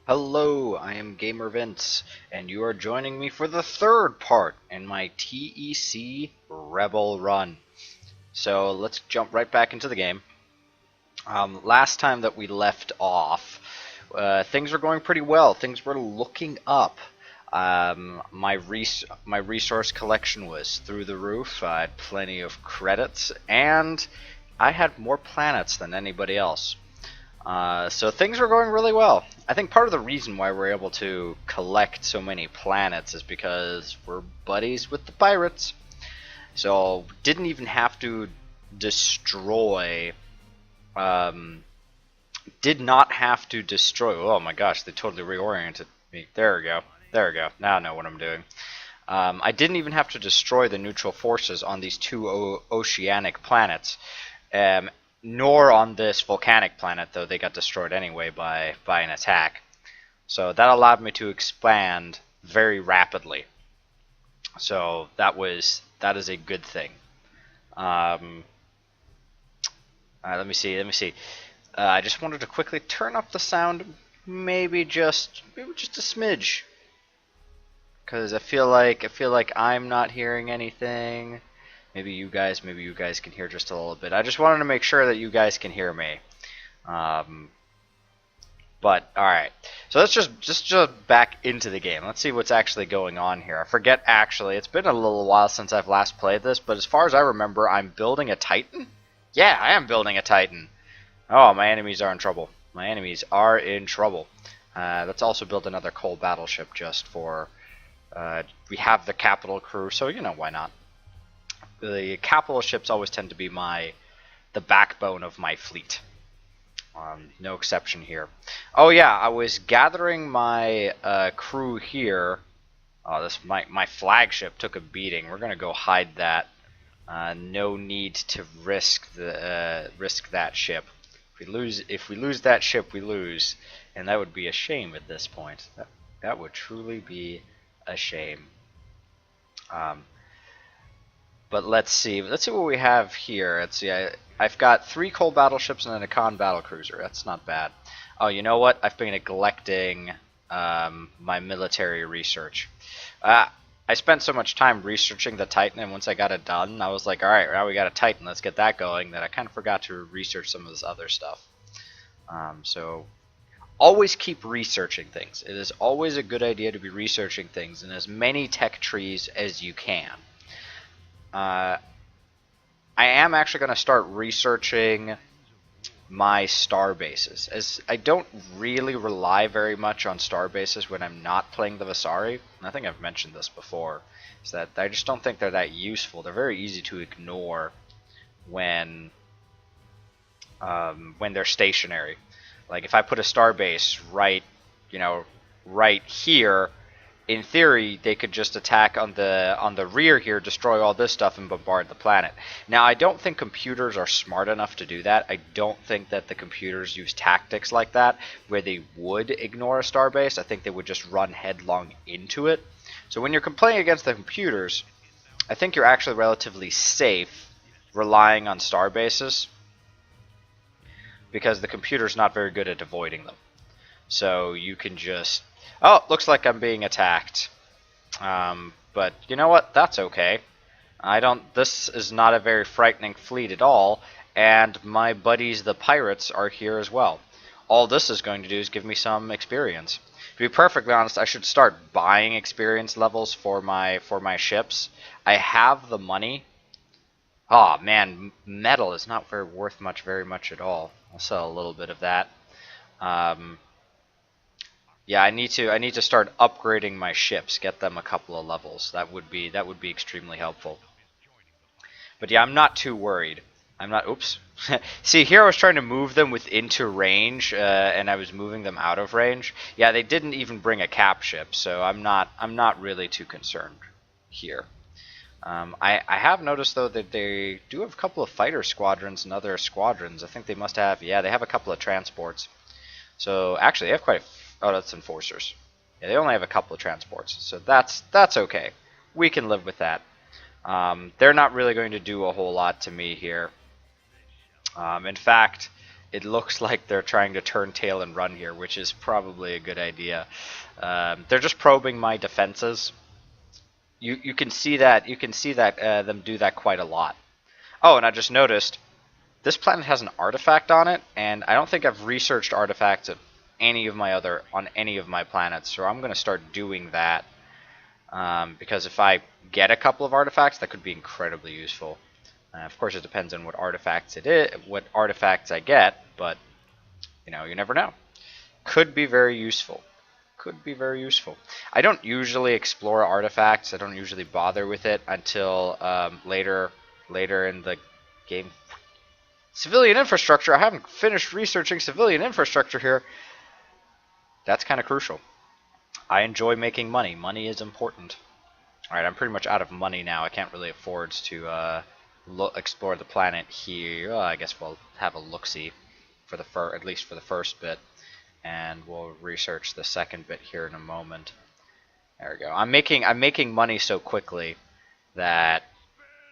Hello, I am Gamer Vince, and you are joining me for the third part in my TEC Rebel run. So let's jump right back into the game. Last time that we left off, things were going pretty well. Things were looking up. My resource collection was through the roof. I had plenty of credits, and I had more planets than anybody else. So things were going really well. I think part of the reason why we're able to collect so many planets is because we're buddies with the pirates. So didn't even have to destroy. Did not have to destroy. Oh my gosh, they totally reoriented me. There we go. There we go. Now I know what I'm doing. I didn't even have to destroy the neutral forces on these two oceanic planets. Nor on this volcanic planet, though they got destroyed anyway by an attack. So that allowed me to expand very rapidly. So that is a good thing. Let me see. I just wanted to quickly turn up the sound, maybe just a smidge, because I feel like I'm not hearing anything. Maybe you guys can hear just a little bit. I just wanted to make sure that you guys can hear me. But all right, so let's just back into the game. Let's see what's actually going on here. I forget actually. It's been a little while since I've last played this, but as far as I remember, I'm building a Titan. Yeah, I am building a Titan. Oh, my enemies are in trouble. My enemies are in trouble. Let's also build another coal battleship just for. We have the capital crew, so you know why not. The capital ships always tend to be the backbone of my fleet. No exception here. Oh yeah, I was gathering my crew here. Oh, my flagship took a beating. We're gonna go hide that. No need to risk that ship. If we lose that ship, we lose, and that would be a shame at this point. That would truly be a shame. But let's see what we have here. Let's see. I've got 3 coal battleships and then a con battlecruiser. That's not bad. Oh, you know what? I've been neglecting my military research. I spent so much time researching the Titan, and once I got it done, I was like, all right, now we got a Titan. Let's get that going. That I kind of forgot to research some of this other stuff. So always keep researching things. It is always a good idea to be researching things in as many tech trees as you can. I am actually going to start researching my star bases, as I don't really rely very much on star bases when I'm not playing the Vasari. I think I've mentioned this before, is that I just don't think they're that useful. They're very easy to ignore when they're stationary. Like if I put a star base right here, in theory, they could just attack on the rear here, destroy all this stuff, and bombard the planet. Now, I don't think computers are smart enough to do that. I don't think that the computers use tactics like that, where they would ignore a starbase. I think they would just run headlong into it. So when you're playing against the computers, I think you're actually relatively safe relying on starbases, because the computer's not very good at avoiding them. So you can just... Oh, looks like I'm being attacked. But you know what? That's okay. This is not a very frightening fleet at all, and my buddies the pirates are here as well. All this is going to do is give me some experience. To be perfectly honest, I should start buying experience levels for my ships. I have the money. Oh man, metal is not worth very much at all. I'll sell a little bit of that. Yeah, I need to start upgrading my ships, get them a couple of levels. That would be extremely helpful. But yeah, I'm not too worried. I'm not. Oops. See, here I was trying to move them into range, and I was moving them out of range. Yeah, they didn't even bring a cap ship, so I'm not really too concerned here. I have noticed though that they do have a couple of fighter squadrons and other squadrons. I think they must have. Yeah, they have a couple of transports. So actually, they have quite a... Oh, that's enforcers. Yeah, they only have a couple of transports, so that's okay. We can live with that. They're not really going to do a whole lot to me here. In fact, it looks like they're trying to turn tail and run here, which is probably a good idea. They're just probing my defenses. You can see that them do that quite a lot. Oh, and I just noticed this planet has an artifact on it, and I don't think I've researched artifacts of any of my planets, so I'm going to start doing that. Because if I get a couple of artifacts, that could be incredibly useful. Of course, it depends on what artifacts I get, but you know, you never know. Could be very useful. Could be very useful. I don't usually explore artifacts. I don't usually bother with it until later in the game. Civilian infrastructure. I haven't finished researching civilian infrastructure here. That's kind of crucial. I enjoy making money. Money is important. Alright, I'm pretty much out of money now. I can't really afford to explore the planet here. I guess we'll have a look-see for at least for the first bit, and we'll research the second bit here in a moment. There we go. I'm making money so quickly that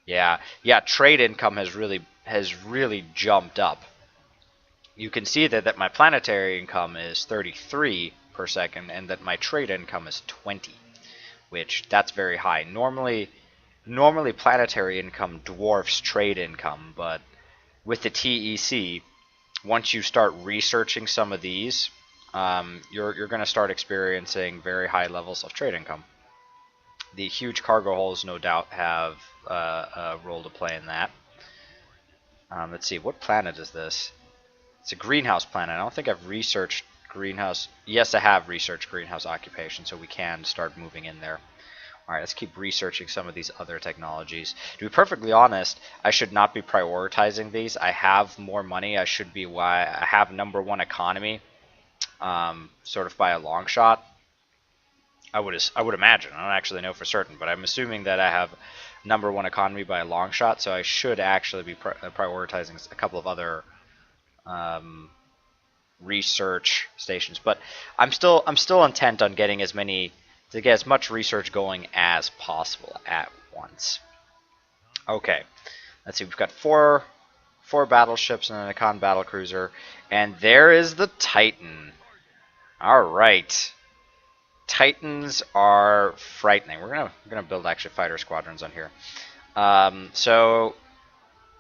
yeah, trade income has really jumped up. You can see that my planetary income is 33 per second, and that my trade income is 20, which that's very high. Normally planetary income dwarfs trade income, but with the TEC, once you start researching some of these, you're going to start experiencing very high levels of trade income. The huge cargo holds no doubt have a role to play in that. Let's see, what planet is this? It's a greenhouse planet. I don't think I've researched greenhouse. Yes, I have researched greenhouse occupation, so we can start moving in there. Alright, let's keep researching some of these other technologies. To be perfectly honest, I should not be prioritizing these. I have more money. I have #1 economy, sort of by a long shot. I would imagine. I don't actually know for certain, but I'm assuming that I have #1 economy by a long shot, so I should actually be prioritizing a couple of other research stations. But I'm still intent on getting to get as much research going as possible at once. Okay, let's see. We've got four battleships and an Econ battlecruiser, and there is the Titan. All right. Titans are frightening. We're gonna build actually fighter squadrons on here. So,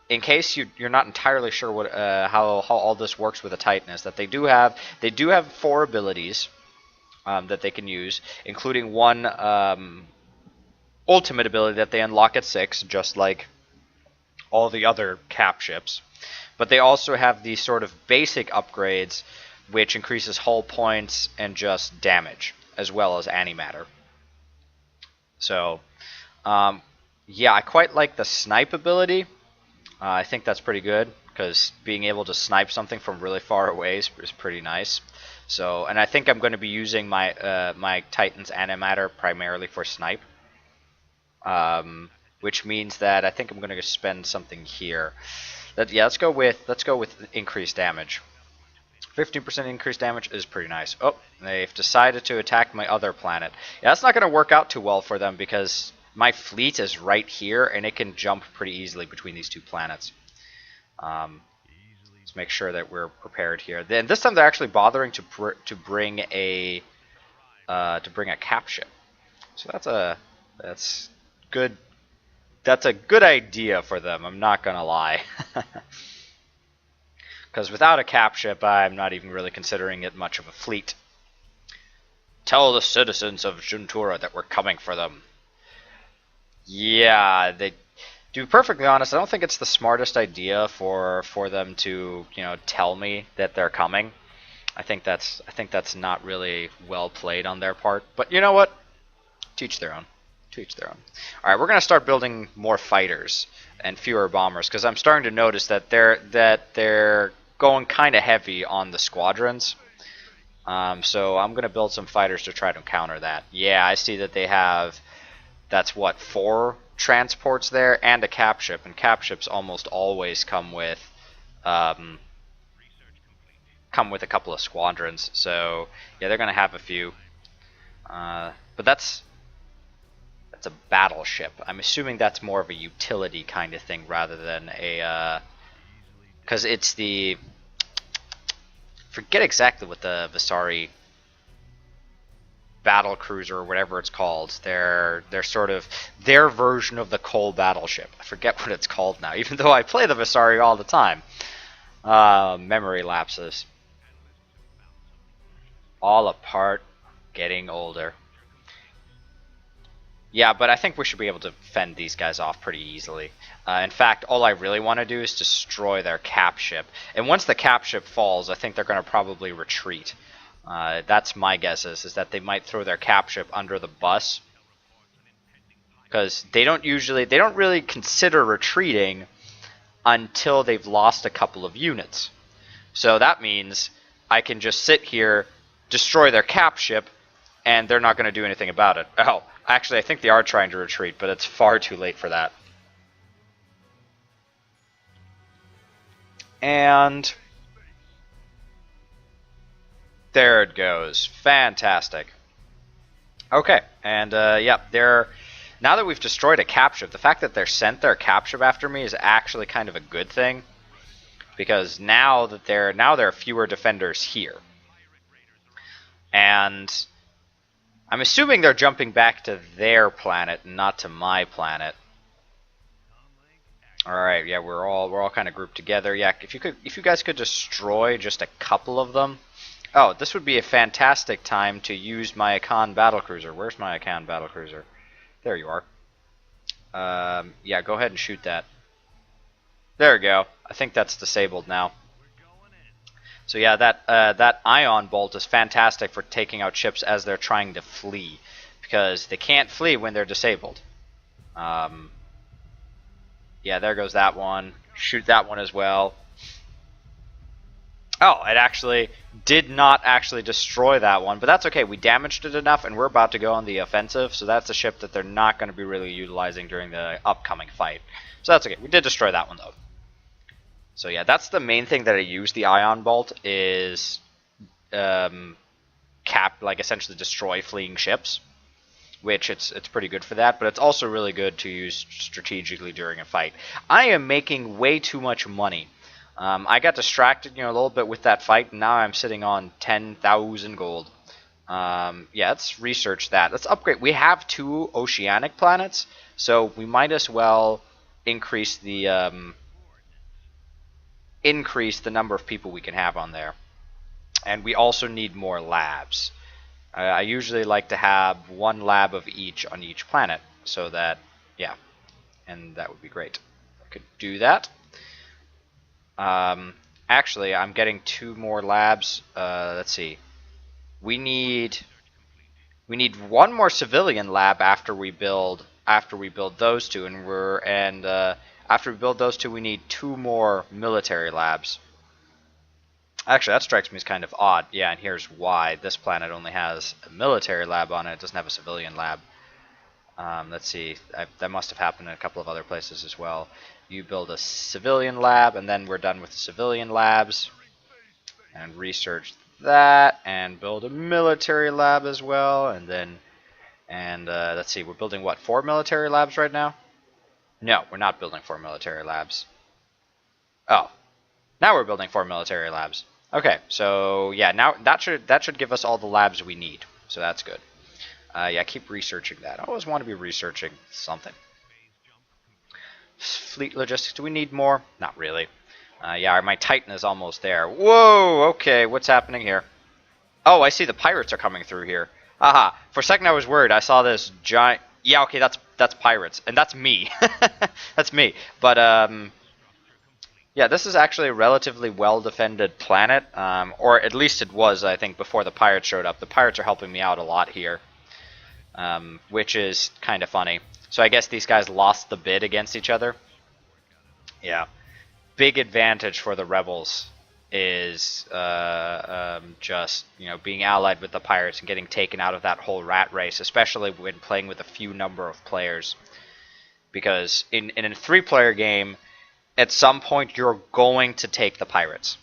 in case you're not entirely sure what how all this works with a Titan, is that they do have 4 abilities that they can use, including one ultimate ability that they unlock at 6, just like all the other cap ships. But they also have these sort of basic upgrades, which increases hull points and just damage, as well as antimatter. So, yeah, I quite like the snipe ability. I think that's pretty good, because being able to snipe something from really far away is pretty nice. So, and I think I'm going to be using my my Titan's antimatter primarily for snipe, which means that I think I'm going to spend something here. Yeah, let's go with increased damage. 15% increased damage is pretty nice. Oh, they've decided to attack my other planet. Yeah, that's not going to work out too well for them, because my fleet is right here, and it can jump pretty easily between these 2 planets. Let's make sure that we're prepared here. Then this time they're actually bothering to bring a cap ship. So that's good. That's a good idea for them. I'm not gonna lie. Because without a cap ship, I'm not even really considering it much of a fleet. Tell the citizens of Juntura that we're coming for them. Yeah, to be perfectly honest, I don't think it's the smartest idea for them to, you know, tell me that they're coming. I think that's not really well played on their part. But you know what? Teach their own. Teach their own. All right, we're gonna start building more fighters and fewer bombers, because I'm starting to notice that they're going kind of heavy on the squadrons. So I'm gonna build some fighters to try to counter that. Yeah, I see that they have. That's what, 4 transports there and a cap ship, and cap ships almost always come with a couple of squadrons. So yeah, they're gonna have a few. But that's a battleship. I'm assuming that's more of a utility kind of thing rather than a because it's the forget exactly what the Vasari battle cruiser or whatever it's called. They're sort of their version of the coal battleship. I forget what it's called now, even though I play the Vasari all the time. Memory lapses. All apart, getting older. Yeah, but I think we should be able to fend these guys off pretty easily. In fact, all I really want to do is destroy their cap ship. And once the cap ship falls, I think they're going to probably retreat. That's my guess is that they might throw their cap ship under the bus. Because they don't really consider retreating until they've lost a couple of units. So that means I can just sit here, destroy their cap ship, and they're not going to do anything about it. Oh, actually, I think they are trying to retreat, but it's far too late for that. And there it goes. Fantastic. Okay, and yeah, now that we've destroyed a cap ship, the fact that they're sent their cap ship after me is actually kind of a good thing, because now there are fewer defenders here. And I'm assuming they're jumping back to their planet, not to my planet. All right, yeah, we're all kind of grouped together. Yeah, if you guys could destroy just a couple of them. Oh, this would be a fantastic time to use my Akan battlecruiser. Where's my Akan battlecruiser? There you are. Yeah, go ahead and shoot that. There we go. I think that's disabled now. So yeah, that ion bolt is fantastic for taking out ships as they're trying to flee, because they can't flee when they're disabled. Yeah, there goes that one. Shoot that one as well. Oh, it actually did not actually destroy that one, but that's okay. We damaged it enough, and we're about to go on the offensive, so that's a ship that they're not going to be really utilizing during the upcoming fight. So that's okay. We did destroy that one, though. So yeah, that's the main thing that I use the ion bolt is essentially destroy fleeing ships, which it's pretty good for that, but it's also really good to use strategically during a fight. I am making way too much money. I got distracted, a little bit with that fight, and now I'm sitting on 10,000 gold. Yeah, let's research that. Let's upgrade. We have 2 oceanic planets, so we might as well increase the number of people we can have on there. And we also need more labs. I usually like to have 1 lab of each on each planet, so that, yeah, and that would be great. I could do that. Actually, I'm getting 2 more labs. Let's see. We need 1 more civilian lab after we build those 2, and after we build those 2, we need 2 more military labs. Actually, that strikes me as kind of odd. Yeah, and here's why. This planet only has a military lab on it. It doesn't have a civilian lab. Let's see. That must have happened in a couple of other places as well. You build a civilian lab, and then we're done with the civilian labs. And research that, and build a military lab as well. And let's see. We're building, what, 4 military labs right now? No, we're not building 4 military labs. Oh. Now we're building 4 military labs. Okay, so yeah, now that should give us all the labs we need. So that's good. Yeah, keep researching that. I always want to be researching something. Fleet logistics. Do we need more? Not really. Yeah, my Titan is almost there. Whoa. Okay, what's happening here? Oh, I see the pirates are coming through here. Aha. For a second, I was worried. I saw this giant. Yeah, okay, that's pirates, and that's me. That's me. But yeah, this is actually a relatively well-defended planet, or at least it was, I think, before the pirates showed up. The pirates are helping me out a lot here, which is kind of funny. So I guess these guys lost the bid against each other. Yeah. Big advantage for the rebels is just, being allied with the pirates and getting taken out of that whole rat race, especially when playing with a few number of players. Because in a 3-player game, at some point, you're going to take the pirates.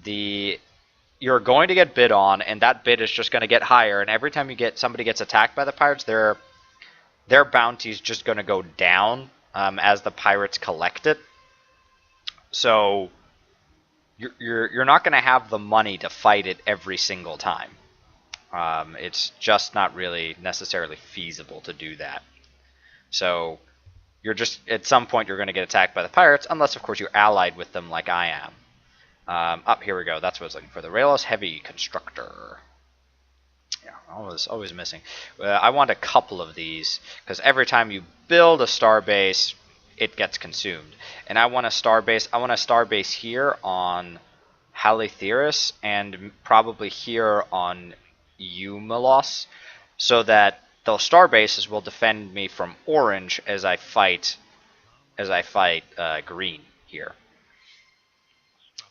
You're going to get bid on, and that bid is just going to get higher. And every time somebody gets attacked by the pirates, their bounty is just going to go down as the pirates collect it. So you're not going to have the money to fight it every single time. It's just not really necessarily feasible to do that. So you're just, at some point you're going to get attacked by the pirates, unless of course you're allied with them like I am. Up here we go. That's what I was looking for. The Railless Heavy Constructor. Yeah, always missing. I want a couple of these because every time you build a starbase, it gets consumed. And I want a starbase. I want a starbase here on Halitheris and probably here on Eumelos, so that those star bases will defend me from orange as I fight green here.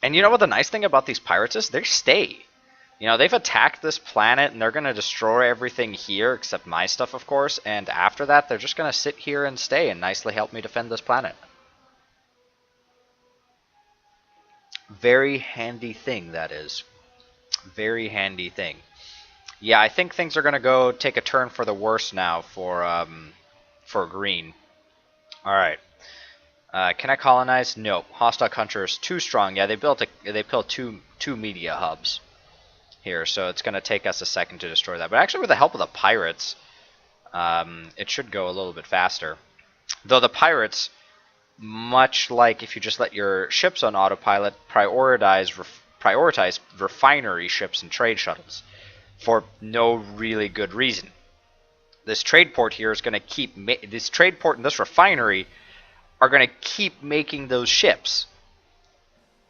And you know what the nice thing about these pirates is? They stay. You know, they've attacked this planet and they're going to destroy everything here except my stuff, of course. And after that, they're just going to sit here and stay and nicely help me defend this planet. Very handy thing, that is. Very handy thing. Yeah, I think things are going to go take a turn for the worse now for green. Alright. Can I colonize? No. Hostile country is too strong. Yeah, they built two media hubs here, so it's going to take us a second to destroy that. But actually, with the help of the pirates, it should go a little bit faster. Though the pirates, much like if you just let your ships on autopilot, prioritize refinery ships and trade shuttles for no really good reason. This trade port here is going to keep this trade port and this refinery are going to keep making those ships,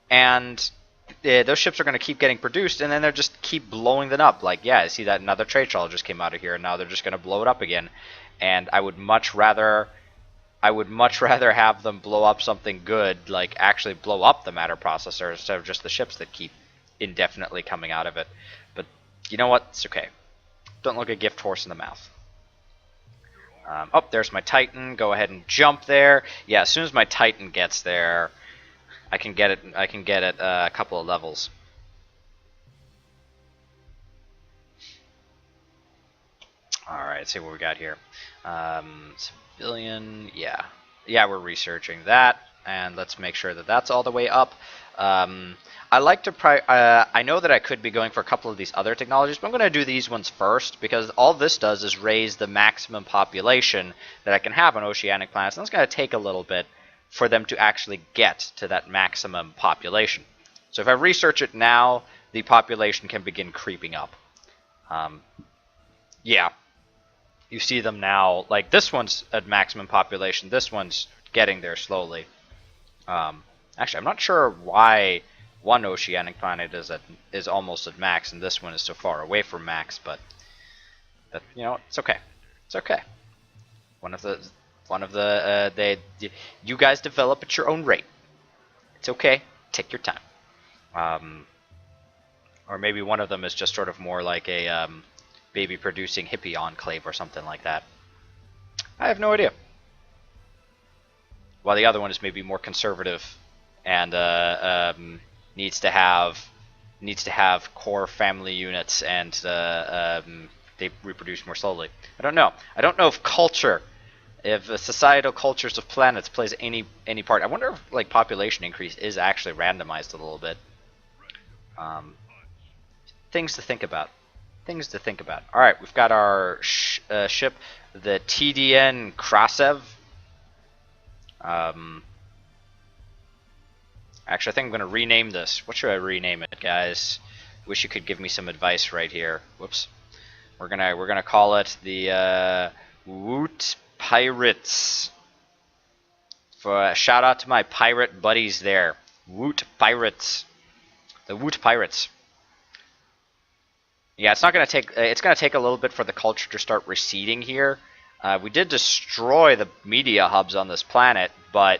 and those ships are going to keep getting produced, and then they'll just keep blowing them up. Like, yeah, I see that another trade shuttle just came out of here, and now they're just going to blow it up again. And I would much rather have them blow up something good, like actually blow up the matter processor, instead of just the ships that keep indefinitely coming out of it. But you know what? It's okay. Don't look a gift horse in the mouth. Oh, there's my Titan. Go ahead and jump there. Yeah, as soon as my Titan gets there, I can get it. I can get it a couple of levels. All right, let's see what we got here. Civilian, yeah, we're researching that, and let's make sure that that's all the way up. I like to I know that I could be going for a couple of these other technologies, but I'm going to do these ones first, because all this does is raise the maximum population that I can have on oceanic planets, and it's going to take a little bit for them to actually get to that maximum population. So if I research it now, the population can begin creeping up. Yeah, you see them now, like this one's at maximum population, this one's getting there slowly. Actually, I'm not sure why one oceanic planet is almost at max and this one is so far away from max, but that, you know, it's okay. It's okay. You guys develop at your own rate. It's okay. Take your time. Or maybe one of them is just sort of more like a baby producing hippie enclave or something like that. I have no idea. While the other one is maybe more conservative and needs to have core family units, and they reproduce more slowly. I don't know. I don't know if culture, if societal cultures of planets plays any part. I wonder if like population increase is actually randomized a little bit. Things to think about. Things to think about. All right, we've got our ship, the TDN Krasev. Actually, I think I'm going to rename this. What should I rename it, guys? Wish you could give me some advice right here. Whoops. We're gonna call it the Woot Pirates. For a shout out to my pirate buddies there. Woot Pirates. The Woot Pirates. Yeah, it's not gonna take. It's gonna take a little bit for the culture to start receding here. We did destroy the media hubs on this planet, but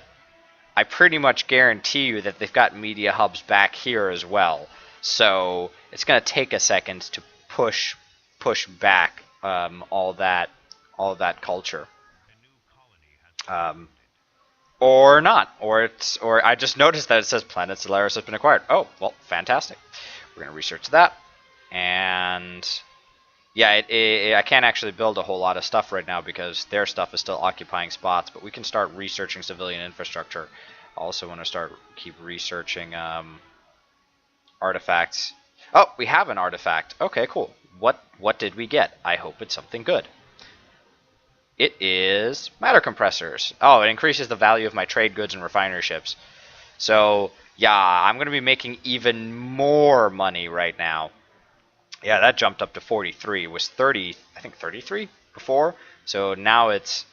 I pretty much guarantee you that they've got media hubs back here as well. So it's going to take a second to push back all that culture, or not, or I just noticed that it says Planet Solaris has been acquired. Oh, well, fantastic. We're going to research that, and yeah, I can't actually build a whole lot of stuff right now because their stuff is still occupying spots, but we can start researching civilian infrastructure. I also want to keep researching Artifacts. Oh, we have an artifact. Okay, cool. What did we get? I hope it's something good. It is matter compressors. Oh, it increases the value of my trade goods and refinery ships. So, yeah, I'm going to be making even more money right now. Yeah, that jumped up to 43. It was 30, I think 33 before. So now it's,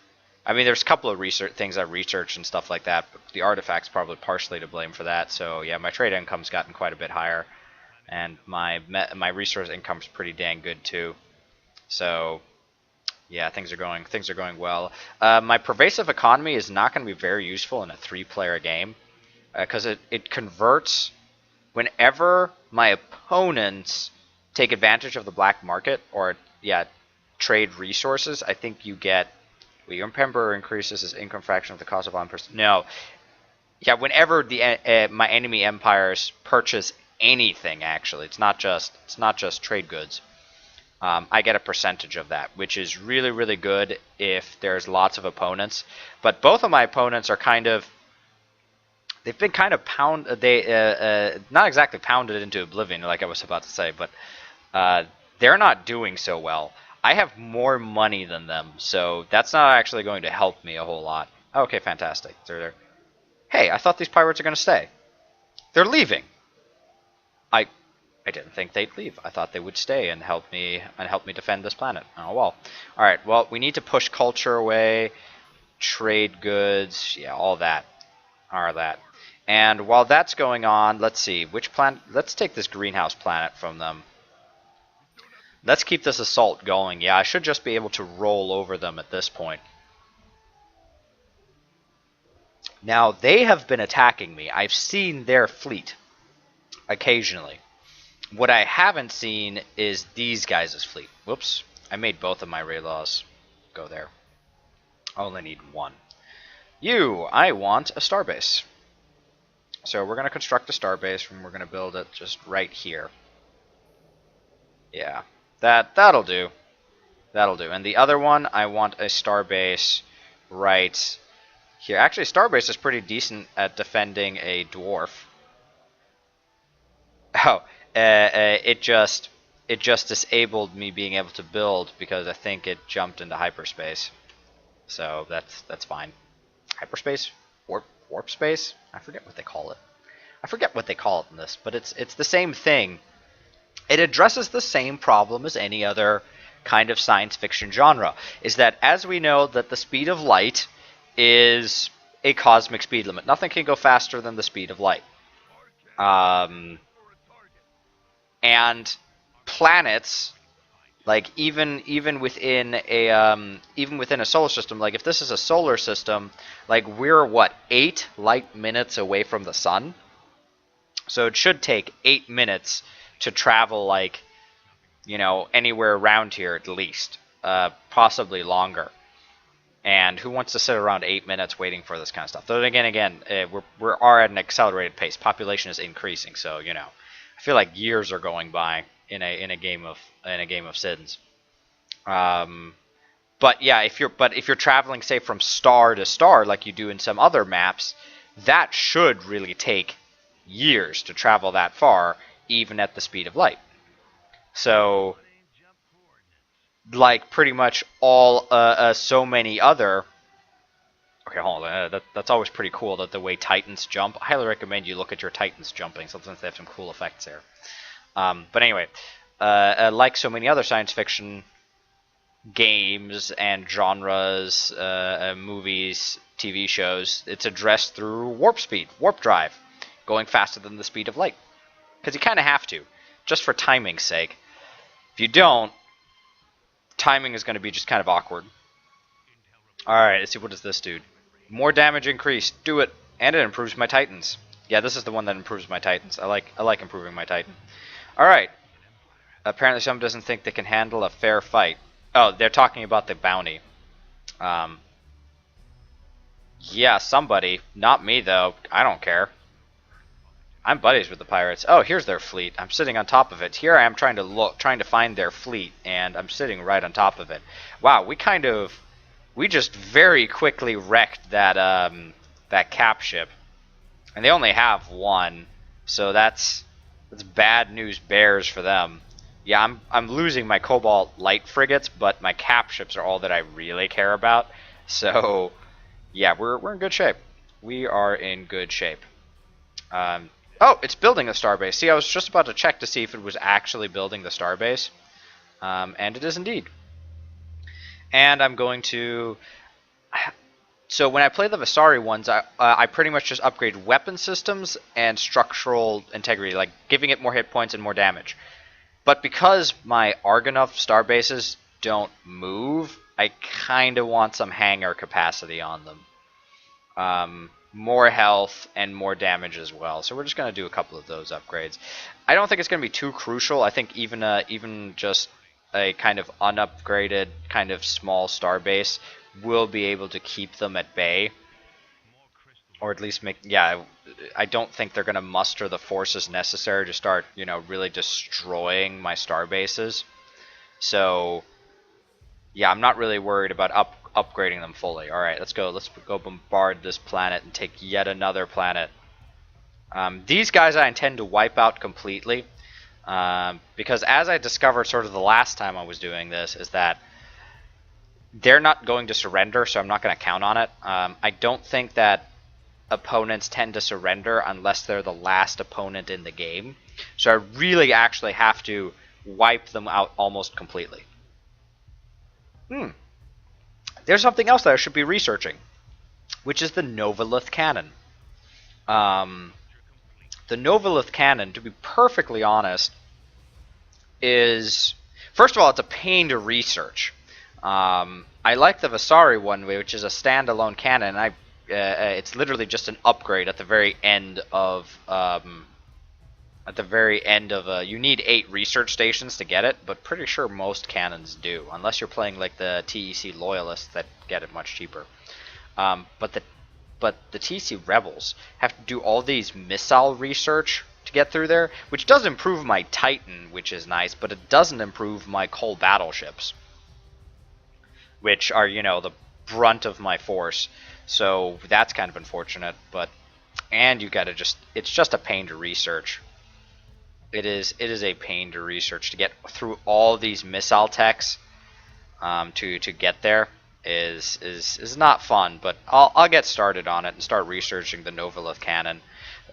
I mean, there's a couple of research things I've researched and stuff like that, but the artifact's probably partially to blame for that. So yeah, my trade income's gotten quite a bit higher, and my resource income's pretty dang good too. So yeah, things are going well. My pervasive economy is not going to be very useful in a 3-player game because it converts whenever my opponents take advantage of the black market or trade resources. I think you get your emperor increases his income fraction of the cost of 1%. No, yeah, whenever the my enemy empires purchase anything, actually, it's not just trade goods. I get a percentage of that, which is really, really good if there's lots of opponents. But both of my opponents are they've been kind of not exactly pounded into oblivion, like I was about to say, but they're not doing so well. I have more money than them, so that's not actually going to help me a whole lot. Okay, fantastic. They're there. Hey, I thought these pirates are going to stay. They're leaving. I didn't think they'd leave. I thought they would stay and help me defend this planet. Oh well. All right. Well, we need to push culture away, trade goods, yeah, all that. And while that's going on, let's see which planet. Let's take this greenhouse planet from them. Let's keep this assault going. Yeah, I should just be able to roll over them at this point. Now, they have been attacking me. I've seen their fleet occasionally. What I haven't seen is these guys' fleet. Whoops. I made both of my Raylaws go there. I only need one. I want a starbase. So we're going to construct a starbase, and we're going to build it just right here. Yeah. That'll do. That'll do. And the other one, I want a starbase right here. Actually, starbase is pretty decent at defending a dwarf. Oh, it just disabled me being able to build because I think it jumped into hyperspace. So that's fine. Hyperspace? Warp space? I forget what they call it. I forget what they call it in this, but it's the same thing. It addresses the same problem as any other kind of science fiction genre, is that as we know that the speed of light is a cosmic speed limit. Nothing can go faster than the speed of light. And planets, like even within a solar system, like if this is a solar system, like we're what, 8 light minutes away from the sun? So it should take 8 minutes to travel, like, you know, anywhere around here at least, possibly longer. And who wants to sit around 8 minutes waiting for this kind of stuff? Then again, we are at an accelerated pace. Population is increasing, so you know, I feel like years are going by in a game of Sins. But yeah, if you're traveling, say, from star to star like you do in some other maps, that should really take years to travel that far, even at the speed of light. So, like pretty much all so many other. Okay, hold on. That's always pretty cool that the way Titans jump. I highly recommend you look at your Titans jumping. Sometimes they have some cool effects there. But anyway, like so many other science fiction games and genres, movies, TV shows, it's addressed through warp speed, warp drive, going faster than the speed of light. Because you kind of have to, just for timing's sake. If you don't, timing is going to be just kind of awkward. Alright, let's see, what does this do? More damage increased. Do it. And it improves my Titans. Yeah, this is the one that improves my Titans. I like improving my Titan. Alright. Apparently someone doesn't think they can handle a fair fight. Oh, they're talking about the bounty. Yeah, somebody. Not me, though. I don't care. I'm buddies with the pirates. Oh, here's their fleet. I'm sitting on top of it. Here I am trying to find their fleet, and I'm sitting right on top of it. Wow, we just very quickly wrecked that cap ship, and they only have one, so that's That's bad news bears for them. Yeah, I'm losing my Cobalt light frigates, but my cap ships are all that I really care about. So yeah, we're in good shape. We are in good shape. Oh, it's building a starbase. See, I was just about to check to see if it was actually building the starbase, and it is indeed. And I'm going to. So when I play the Vasari ones, I pretty much just upgrade weapon systems and structural integrity, like giving it more hit points and more damage. But because my Argonov starbases don't move, I kind of want some hangar capacity on them. More health and more damage as well. So we're just going to do a couple of those upgrades. I don't think it's going to be too crucial. I think even just a kind of unupgraded kind of small starbase will be able to keep them at bay. Or at least make, yeah, I don't think they're going to muster the forces necessary to start, really destroying my star bases. So, yeah, I'm not really worried about upgrading them fully. All right, let's go bombard this planet and take yet another planet. These guys I intend to wipe out completely, because as I discovered sort of the last time I was doing this, is that they're not going to surrender, so I'm not going to count on it. I don't think that opponents tend to surrender unless they're the last opponent in the game. So I really actually have to wipe them out almost completely. There's something else that I should be researching, which is the Novolith cannon. The Novolith cannon, to be perfectly honest, is... First of all, it's a pain to research. I like the Vasari one, which is a standalone cannon. It's literally just an upgrade at the very end of you need 8 research stations to get it, but pretty sure most cannons do, unless you're playing like the TEC loyalists that get it much cheaper. But the TEC Rebels have to do all these missile research to get through there, which does improve my Titan, which is nice, but it doesn't improve my coal battleships, which are, the brunt of my force. So that's kind of unfortunate, and you gotta it's just a pain to research. It is a pain to research, to get through all these missile techs, to get there is not fun, but I'll get started on it and start researching the Novolith cannon.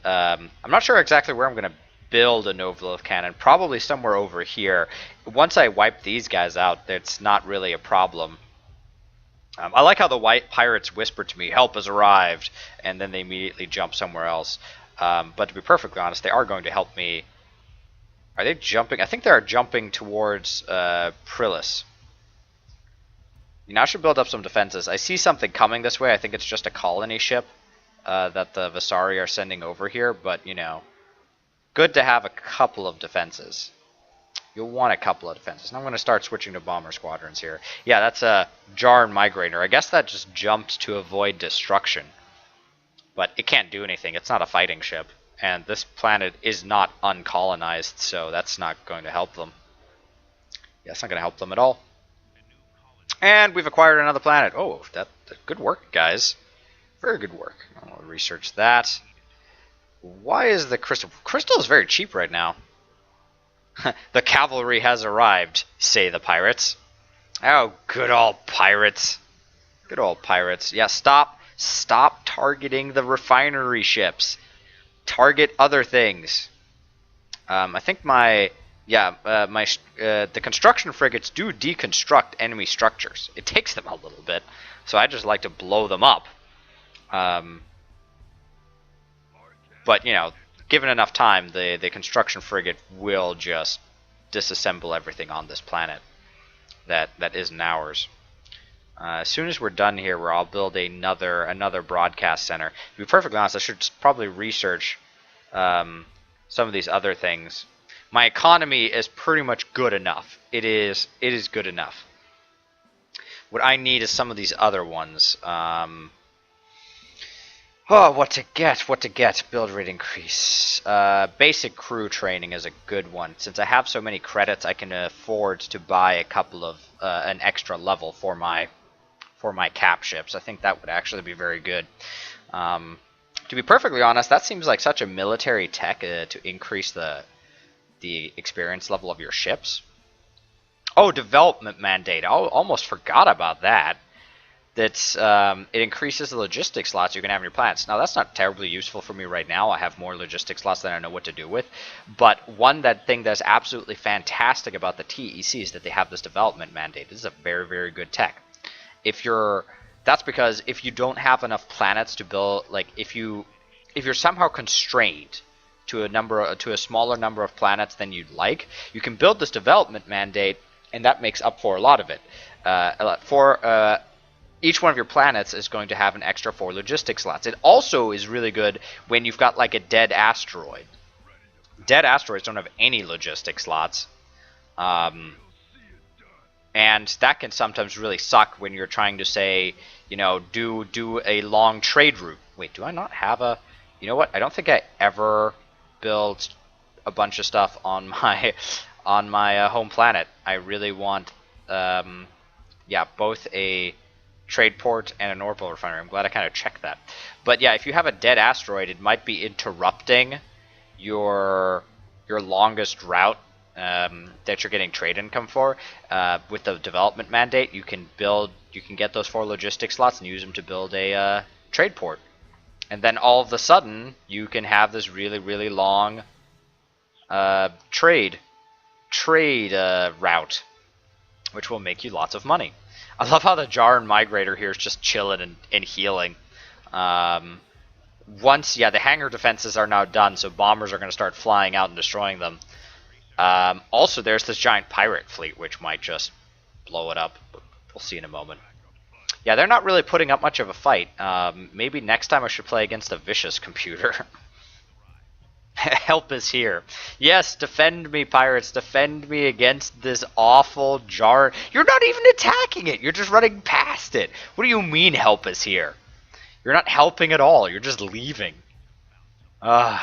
I'm not sure exactly where I'm gonna build a Novolith cannon, probably somewhere over here. Once I wipe these guys out, that's not really a problem. I like how the white pirates whisper to me, "Help has arrived," and then they immediately jump somewhere else. But to be perfectly honest, they are going to help me. Are they jumping? I think they are jumping towards Prillis. I should build up some defenses. I see something coming this way. I think it's just a colony ship that the Vasari are sending over here, but, good to have a couple of defenses. You'll want a couple of defenses. And I'm going to start switching to bomber squadrons here. Yeah, that's a Jarn Migrator. I guess that just jumped to avoid destruction. But it can't do anything. It's not a fighting ship. And this planet is not uncolonized, so that's not going to help them. Yeah, it's not going to help them at all. And we've acquired another planet. Oh, that good work, guys. Very good work. I'll research that. Why is the crystal... Crystal is very cheap right now. The cavalry has arrived, say the pirates. Oh, good old pirates. Good old pirates. Yeah, stop targeting the refinery ships. Target other things. I think the construction frigates do deconstruct enemy structures. It takes them a little bit, so I just like to blow them up. But, given enough time, the construction frigate will just disassemble everything on this planet that isn't ours. As soon as we're done here, I'll build another broadcast center. To be perfectly honest, I should probably research some of these other things. My economy is pretty much good enough. It is good enough. What I need is some of these other ones. What to get? Build rate increase. Basic crew training is a good one. Since I have so many credits, I can afford to buy a couple of an extra level for my cap ships. I think that would actually be very good. To be perfectly honest, that seems like such a military tech to increase the the experience level of your ships. Oh, development mandate. I almost forgot about that. That's it increases the logistics slots you can have in your planets. Now that's not terribly useful for me right now. I have more logistics slots than I know what to do with. But thing that's absolutely fantastic about the TEC is that they have this development mandate. This is a very, very good tech. That's because if you don't have enough planets to build, like if you're somehow constrained to a smaller number of planets than you'd like, you can build this development mandate, and that makes up for a lot of it. Each one of your planets is going to have an extra 4 logistics slots. It also is really good when you've got like a dead asteroid. Dead asteroids don't have any logistics slots. And that can sometimes really suck when you're trying to say, do a long trade route. Wait, do I not have a... You know what? I don't think I ever built a bunch of stuff on my home planet. I really want, both a trade port and an orbital refinery. I'm glad I kind of checked that. But yeah, if you have a dead asteroid, it might be interrupting your longest route that you're getting trade income for. With the development mandate, you can get those 4 logistics slots and use them to build a trade port. And then all of a sudden, you can have this really, really long trade route, which will make you lots of money. I love how the Jarn Migrator here is just chilling and healing. The hangar defenses are now done, so bombers are going to start flying out and destroying them. Also, there's this giant pirate fleet, which might just blow it up. We'll see in a moment. Yeah, they're not really putting up much of a fight. Maybe next time I should play against a vicious computer. Help is here. Yes, defend me, pirates. Defend me against this awful jar. You're not even attacking it. You're just running past it. What do you mean help is here? You're not helping at all. You're just leaving. Oh,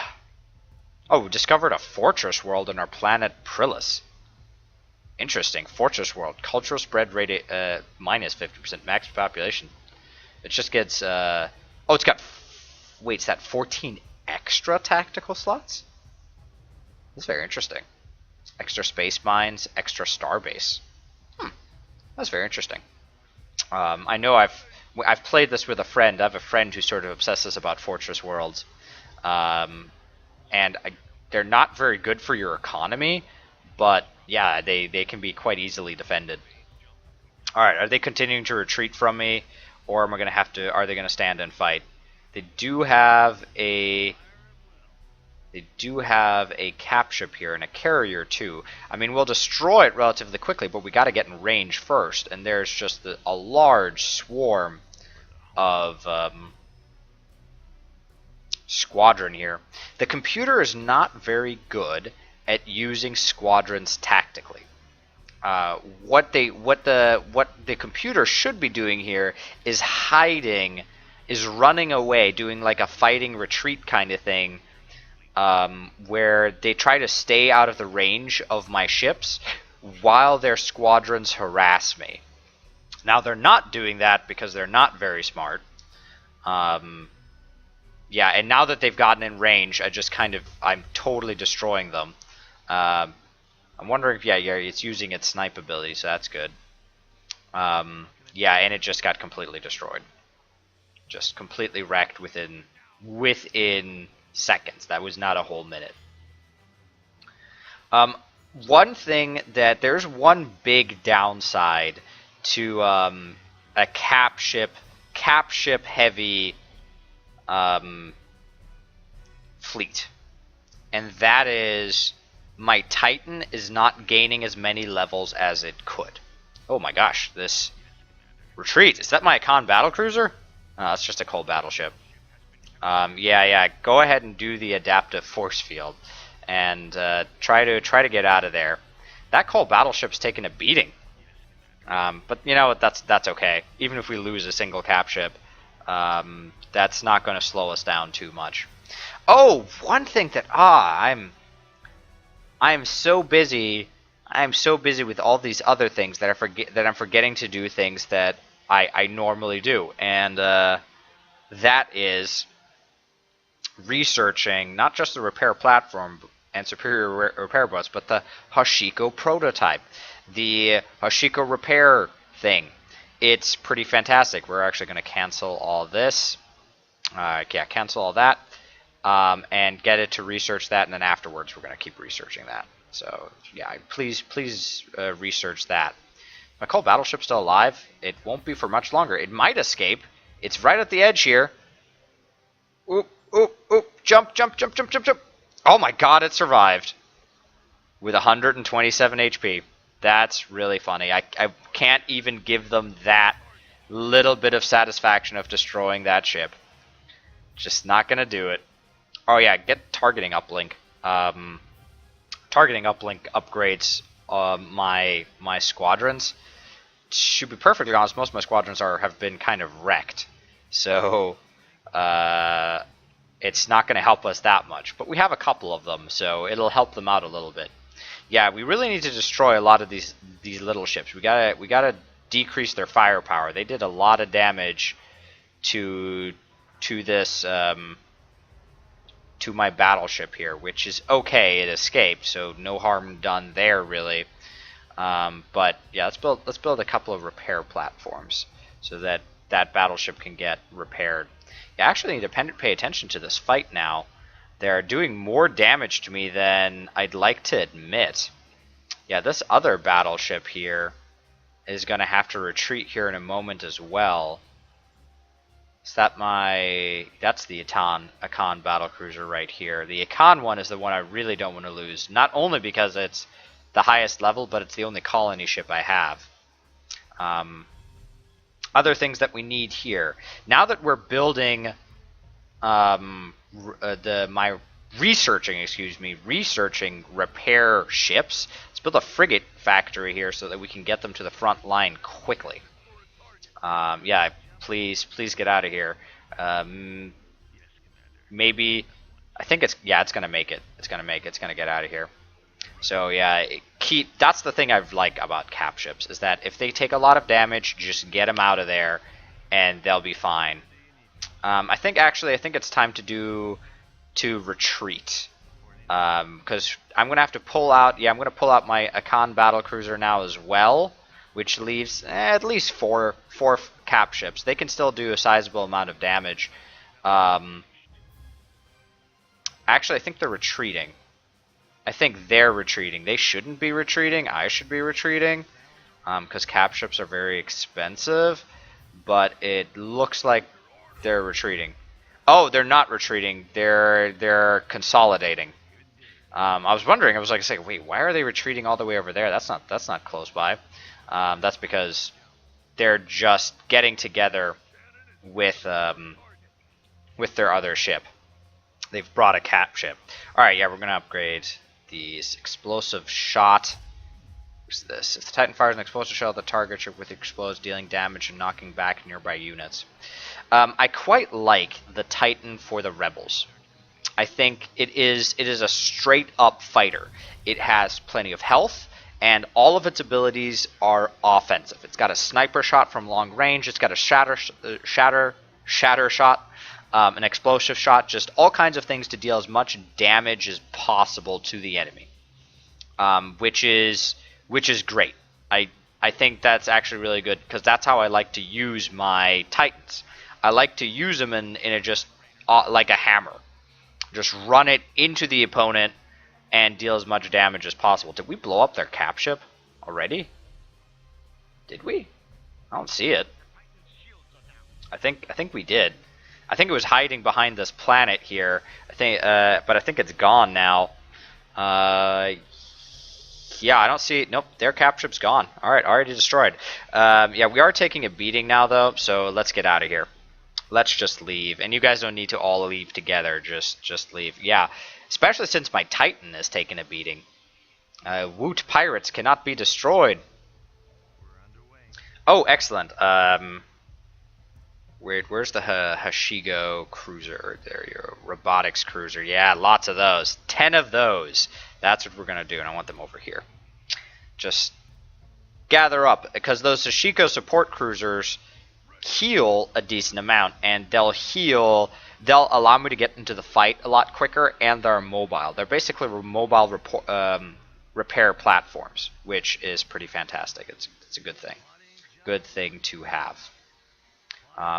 we discovered a fortress world on our planet Prillis. Interesting. Fortress world. Cultural spread rate minus 50%. Max population. It just gets... it's got... Wait, is that 14 extra tactical slots? That's very interesting. Extra space mines, extra starbase. That's very interesting. I know I've played this with a friend. I have a friend who sort of obsesses about fortress worlds. They're not very good for your economy, but yeah, they can be quite easily defended. Alright, are they continuing to retreat from me, or are they gonna stand and fight? They do have a cap ship here and a carrier too. I mean, we'll destroy it relatively quickly, but we got to get in range first. And there's just a large swarm of squadron here. The computer is not very good at using squadrons tactically. What the computer should be doing here is running away, doing like a fighting retreat kind of thing, where they try to stay out of the range of my ships while their squadrons harass me. Now they're not doing that because they're not very smart. And now that they've gotten in range, I'm totally destroying them. I'm wondering if it's using its snipe ability, so that's good. And it just got completely destroyed. Just completely wrecked within seconds. That was not a whole minute. There's one big downside to a cap ship heavy fleet, and that is my Titan is not gaining as many levels as it could. Oh my gosh, this retreat, is that my Khan battlecruiser? It's just a cold battleship. Go ahead and do the adaptive force field and try to get out of there. That cold battleship's taking a beating. But you know what, that's okay. Even if we lose a single cap ship, that's not going to slow us down too much. Oh, one thing that I'm so busy. I'm so busy with all these other things that I'm forgetting to do things that I normally do, and that is researching not just the repair platform, and superior repair boats, but the Hashiko prototype, the Hashiko repair thing. It's pretty fantastic. We're actually going to cancel all this. Yeah, cancel all that, and get it to research that, and then afterwards we're going to keep researching that. So yeah, please research that. My coal battleship's still alive. It won't be for much longer. It might escape. It's right at the edge here. Oop, oop, oop. Jump, jump, jump, jump, jump, jump. Oh my god, it survived. With 127 HP. That's really funny. I can't even give them that little bit of satisfaction of destroying that ship. Just not going to do it. Oh yeah, get targeting uplink. Targeting uplink upgrades my squadrons. To be perfectly honest, most of my squadrons have been kind of wrecked. So it's not going to help us that much. But we have a couple of them, so it'll help them out a little bit. Yeah, we really need to destroy a lot of these little ships. We gotta decrease their firepower. They did a lot of damage to this to my battleship here, which is okay. It escaped, so no harm done there really. But yeah, let's build a couple of repair platforms so that battleship can get repaired. You actually need to pay attention to this fight now. They're doing more damage to me than I'd like to admit. Yeah, this other battleship here is going to have to retreat here in a moment as well. Is that that's the Akan battlecruiser right here. The Akan one is the one I really don't want to lose. Not only because it's the highest level, but it's the only colony ship I have. Other things that we need here. Now that we're building researching repair ships, let's build a frigate factory here so that we can get them to the front line quickly. Yeah, please get out of here. Maybe, I think it's gonna make it. It's gonna get out of here. So yeah, that's the thing I like about cap ships, is that if they take a lot of damage, just get them out of there and they'll be fine. I think it's time to retreat, because I'm gonna have to pull out. Yeah, I'm gonna pull out my Akan battlecruiser now as well, which leaves at least four cap ships. They can still do a sizable amount of damage. Actually, I think they're retreating. I think they're retreating. They shouldn't be retreating. I should be retreating, because cap ships are very expensive. But it looks like they're retreating. Oh, they're not retreating. They're consolidating. I was wondering. I was like, wait, why are they retreating all the way over there? That's not close by. That's because they're just getting together with their other ship. They've brought a cap ship. All right, yeah, we're gonna upgrade these explosive shot. What's this? If the Titan fires an explosive shot at the target ship with explodes, dealing damage and knocking back nearby units. I quite like the Titan for the Rebels. I think it is a straight up fighter. It has plenty of health, and all of its abilities are offensive. It's got a sniper shot from long range. It's got a shatter shot, an explosive shot, just all kinds of things to deal as much damage as possible to the enemy, which is great. I think that's actually really good, because that's how I like to use my Titans. I like to use them in a just like a hammer. Just run it into the opponent and deal as much damage as possible. Did we blow up their cap ship already? Did we? I don't see it. I think we did. I think it was hiding behind this planet here. But I think it's gone now. Yeah, I don't see it. Nope, their cap ship's gone. All right, already destroyed. Yeah, we are taking a beating now, though, so let's get out of here. Let's just leave. And you guys don't need to all leave together. Just leave. Yeah, especially since my Titan is taking a beating. Woot pirates cannot be destroyed. Oh, excellent. Where's the Hashigo cruiser? There, your robotics cruiser. Yeah, lots of those. 10 of those. That's what we're going to do, and I want them over here. Just gather up, because those Hashiko support cruisers heal a decent amount, and they'll heal they'll allow me to get into the fight a lot quicker, and they're mobile. They're basically mobile repair platforms, which is pretty fantastic. It's a good thing. Good thing to have.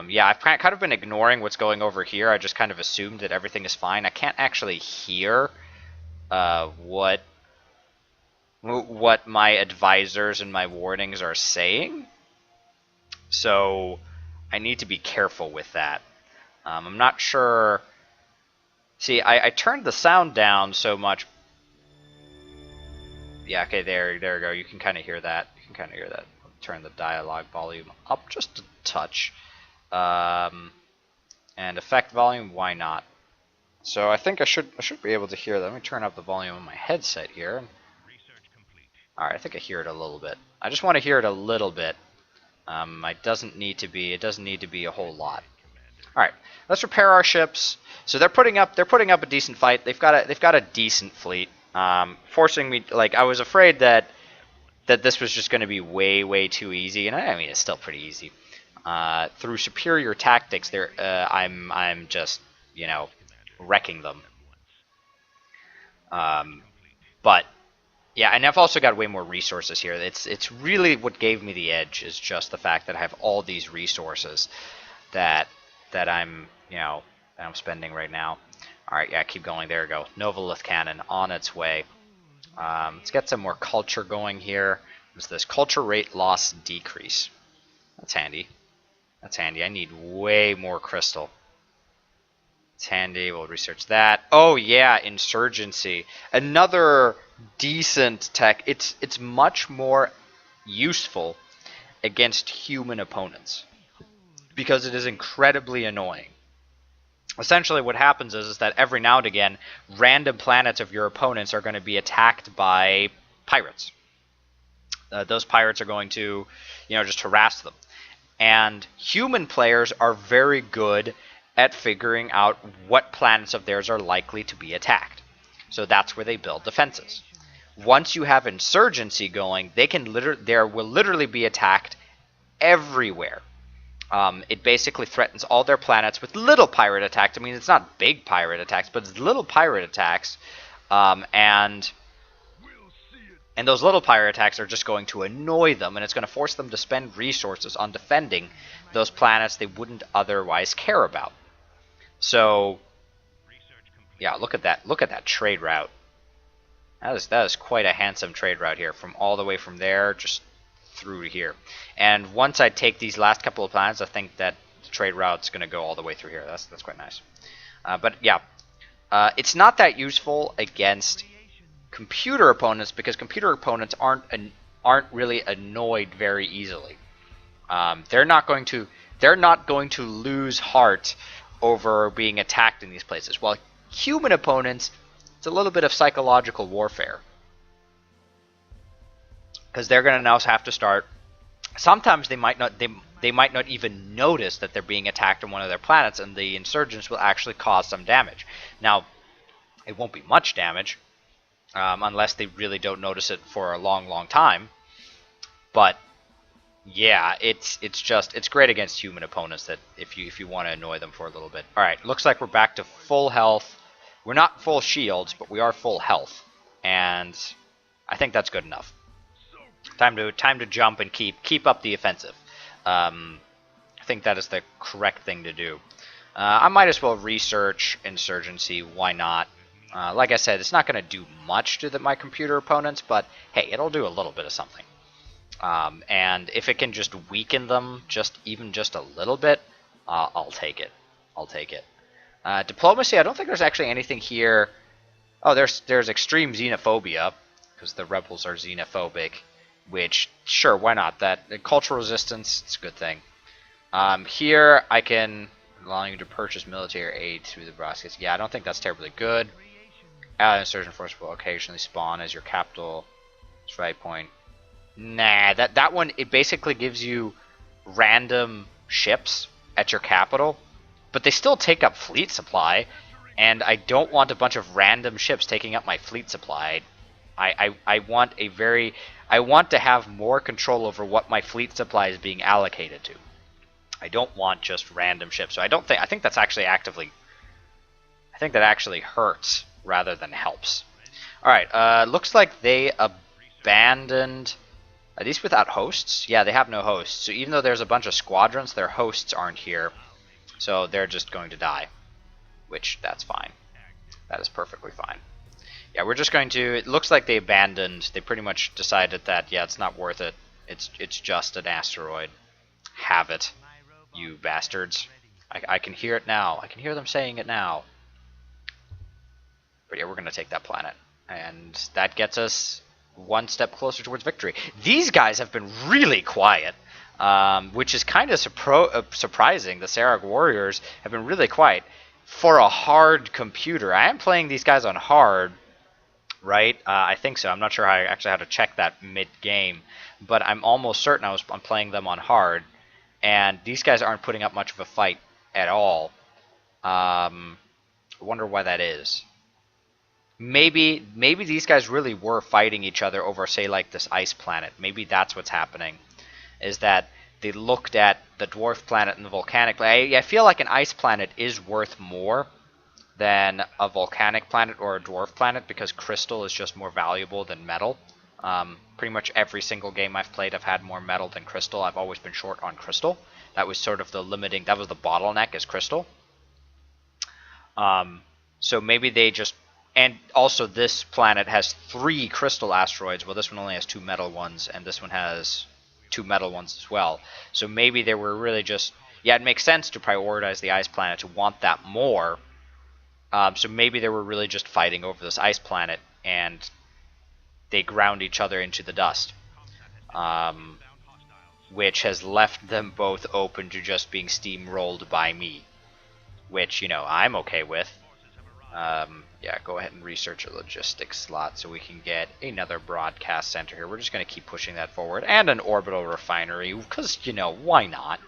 Yeah, I've kind of been ignoring what's going over here. I just kind of assumed that everything is fine. I can't actually hear what my advisors and my warnings are saying. So I need to be careful with that. I'm not sure. See, I turned the sound down so much. Yeah, okay, there you go. You can kind of hear that. Turn the dialogue volume up just a touch. And effect volume, why not? So I think I should be able to hear that. Let me turn up the volume on my headset here. Alright, I think I hear it a little bit. I just want to hear it a little bit. It doesn't need to be a whole lot. Alright, let's repair our ships. So they're putting up a decent fight. They've got a decent fleet. Forcing me, like, I was afraid that this was just going to be way too easy, and I mean it's still pretty easy. Through superior tactics, I'm just, you know, wrecking them. But yeah, and I've also got way more resources here. It's really what gave me the edge is just the fact that I have all these resources that I'm, you know, that I'm spending right now. All right, yeah, keep going. There we go. Novolith cannon on its way. Let's get some more culture going here. What's this? Culture rate loss decrease. That's handy. That's handy. I need way more crystal. It's handy. We'll research that. Oh yeah, insurgency. Another decent tech. It's much more useful against human opponents because it is incredibly annoying. Essentially what happens is that every now and again, random planets of your opponents are going to be attacked by pirates. Those pirates are going to, you know, just harass them. And human players are very good at figuring out what planets of theirs are likely to be attacked. So that's where they build defenses. Once you have insurgency going, there will literally be attacked everywhere. It basically threatens all their planets with little pirate attacks. I mean, it's not big pirate attacks, but it's little pirate attacks. And those little pirate attacks are just going to annoy them, and it's going to force them to spend resources on defending those planets they wouldn't otherwise care about. So, yeah, look at that. Look at that trade route. That is quite a handsome trade route here, from all the way from there just through to here. And once I take these last couple of planets, I think that the trade route's going to go all the way through here. That's quite nice. But yeah, it's not that useful against computer opponents because computer opponents aren't really annoyed very easily. They're not going to lose heart over being attacked in these places. While human opponents, it's a little bit of psychological warfare. Because they're going to now have to start. Sometimes they might not even notice that they're being attacked on one of their planets, and the insurgents will actually cause some damage. Now, it won't be much damage, unless they really don't notice it for a long time. But yeah, it's great against human opponents that if you want to annoy them for a little bit. All right, looks like we're back to full health. We're not full shields, but we are full health, and I think that's good enough. Time to jump and keep up the offensive. I think that is the correct thing to do. I might as well research insurgency. Why not? Like I said, it's not going to do much to my computer opponents, but hey, it'll do a little bit of something. And if it can just weaken them even just a little bit, I'll take it. I'll take it. Diplomacy, I don't think there's actually anything here. Oh, there's extreme xenophobia, because the rebels are xenophobic, which, sure, why not? That cultural resistance, it's a good thing. Here, I can allow you to purchase military aid through the Braskets. Yeah, I don't think that's terribly good. Allied insurgent force will occasionally spawn as your capital strike point. Nah, that one, it basically gives you random ships at your capital, but they still take up fleet supply, and I don't want a bunch of random ships taking up my fleet supply. I want to have more control over what my fleet supply is being allocated to. I don't want just random ships. So I think that's actually actively think that actually hurts rather than helps. Alright, looks like they abandoned... Are these without hosts? Yeah, they have no hosts. So even though there's a bunch of squadrons, their hosts aren't here. So they're just going to die. Which, that's fine. That is perfectly fine. Yeah, we're just going to... It looks like they abandoned. They pretty much decided that, yeah, it's not worth it. It's just an asteroid. Have it, you bastards. I can hear it now. I can hear them saying it now. But yeah, we're going to take that planet. And that gets us one step closer towards victory. These guys have been really quiet, which is kind of surprising. The Sarag warriors have been really quiet. For a hard computer, I am playing these guys on hard, right? I think so. I'm not sure how to check that mid-game, but I'm almost certain I'm playing them on hard, and these guys aren't putting up much of a fight at all. I wonder why that is. Maybe these guys really were fighting each other over, say, like this ice planet. Maybe that's what's happening, is that they looked at the dwarf planet and the volcanic planet. I feel like an ice planet is worth more than a volcanic planet or a dwarf planet because crystal is just more valuable than metal. Pretty much every single game I've played, I've had more metal than crystal. I've always been short on crystal. That was sort of the limiting, that was the bottleneck, is crystal. So maybe they just... And also this planet has 3 crystal asteroids. Well, this one only has 2 metal ones, and this one has 2 metal ones as well. So maybe they were really just... Yeah, it makes sense to prioritize the ice planet, to want that more. So maybe they were really just fighting over this ice planet, and they ground each other into the dust. Which has left them both open to just being steamrolled by me. Which, you know, I'm okay with. Yeah, go ahead and research a logistics slot so we can get another broadcast center here. We're just going to keep pushing that forward. And an orbital refinery, because, you know, why not?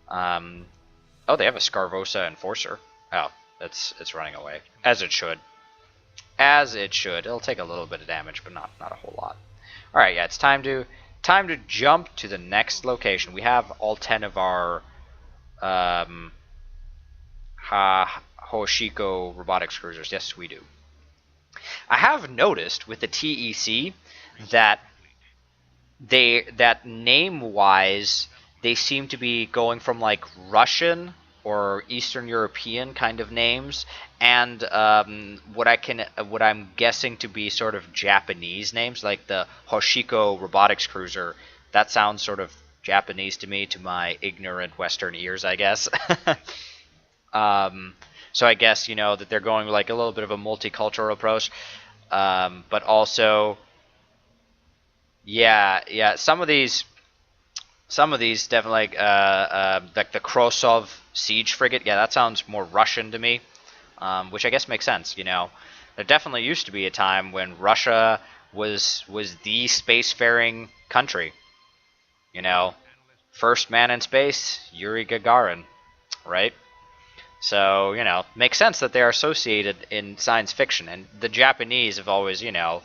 Oh, they have a Scarvosa Enforcer. Oh, it's running away. As it should. As it should. It'll take a little bit of damage, but not a whole lot. Alright, yeah, it's time to jump to the next location. We have all 10 of our Hoshiko robotics cruisers. Yes, we do. I have noticed with the TEC that name-wise they seem to be going from like Russian or Eastern European kind of names, and what I'm guessing to be sort of Japanese names, like the Hoshiko robotics cruiser. That sounds sort of Japanese to me, to my ignorant Western ears, I guess. So I guess, you know, that they're going like a little bit of a multicultural approach, but also, yeah, some of these definitely like the Krosov siege frigate. Yeah, that sounds more Russian to me, which I guess makes sense. You know, there definitely used to be a time when Russia was the spacefaring country. You know, first man in space, Yuri Gagarin, right? So, you know, makes sense that they are associated in science fiction. And the Japanese have always, you know,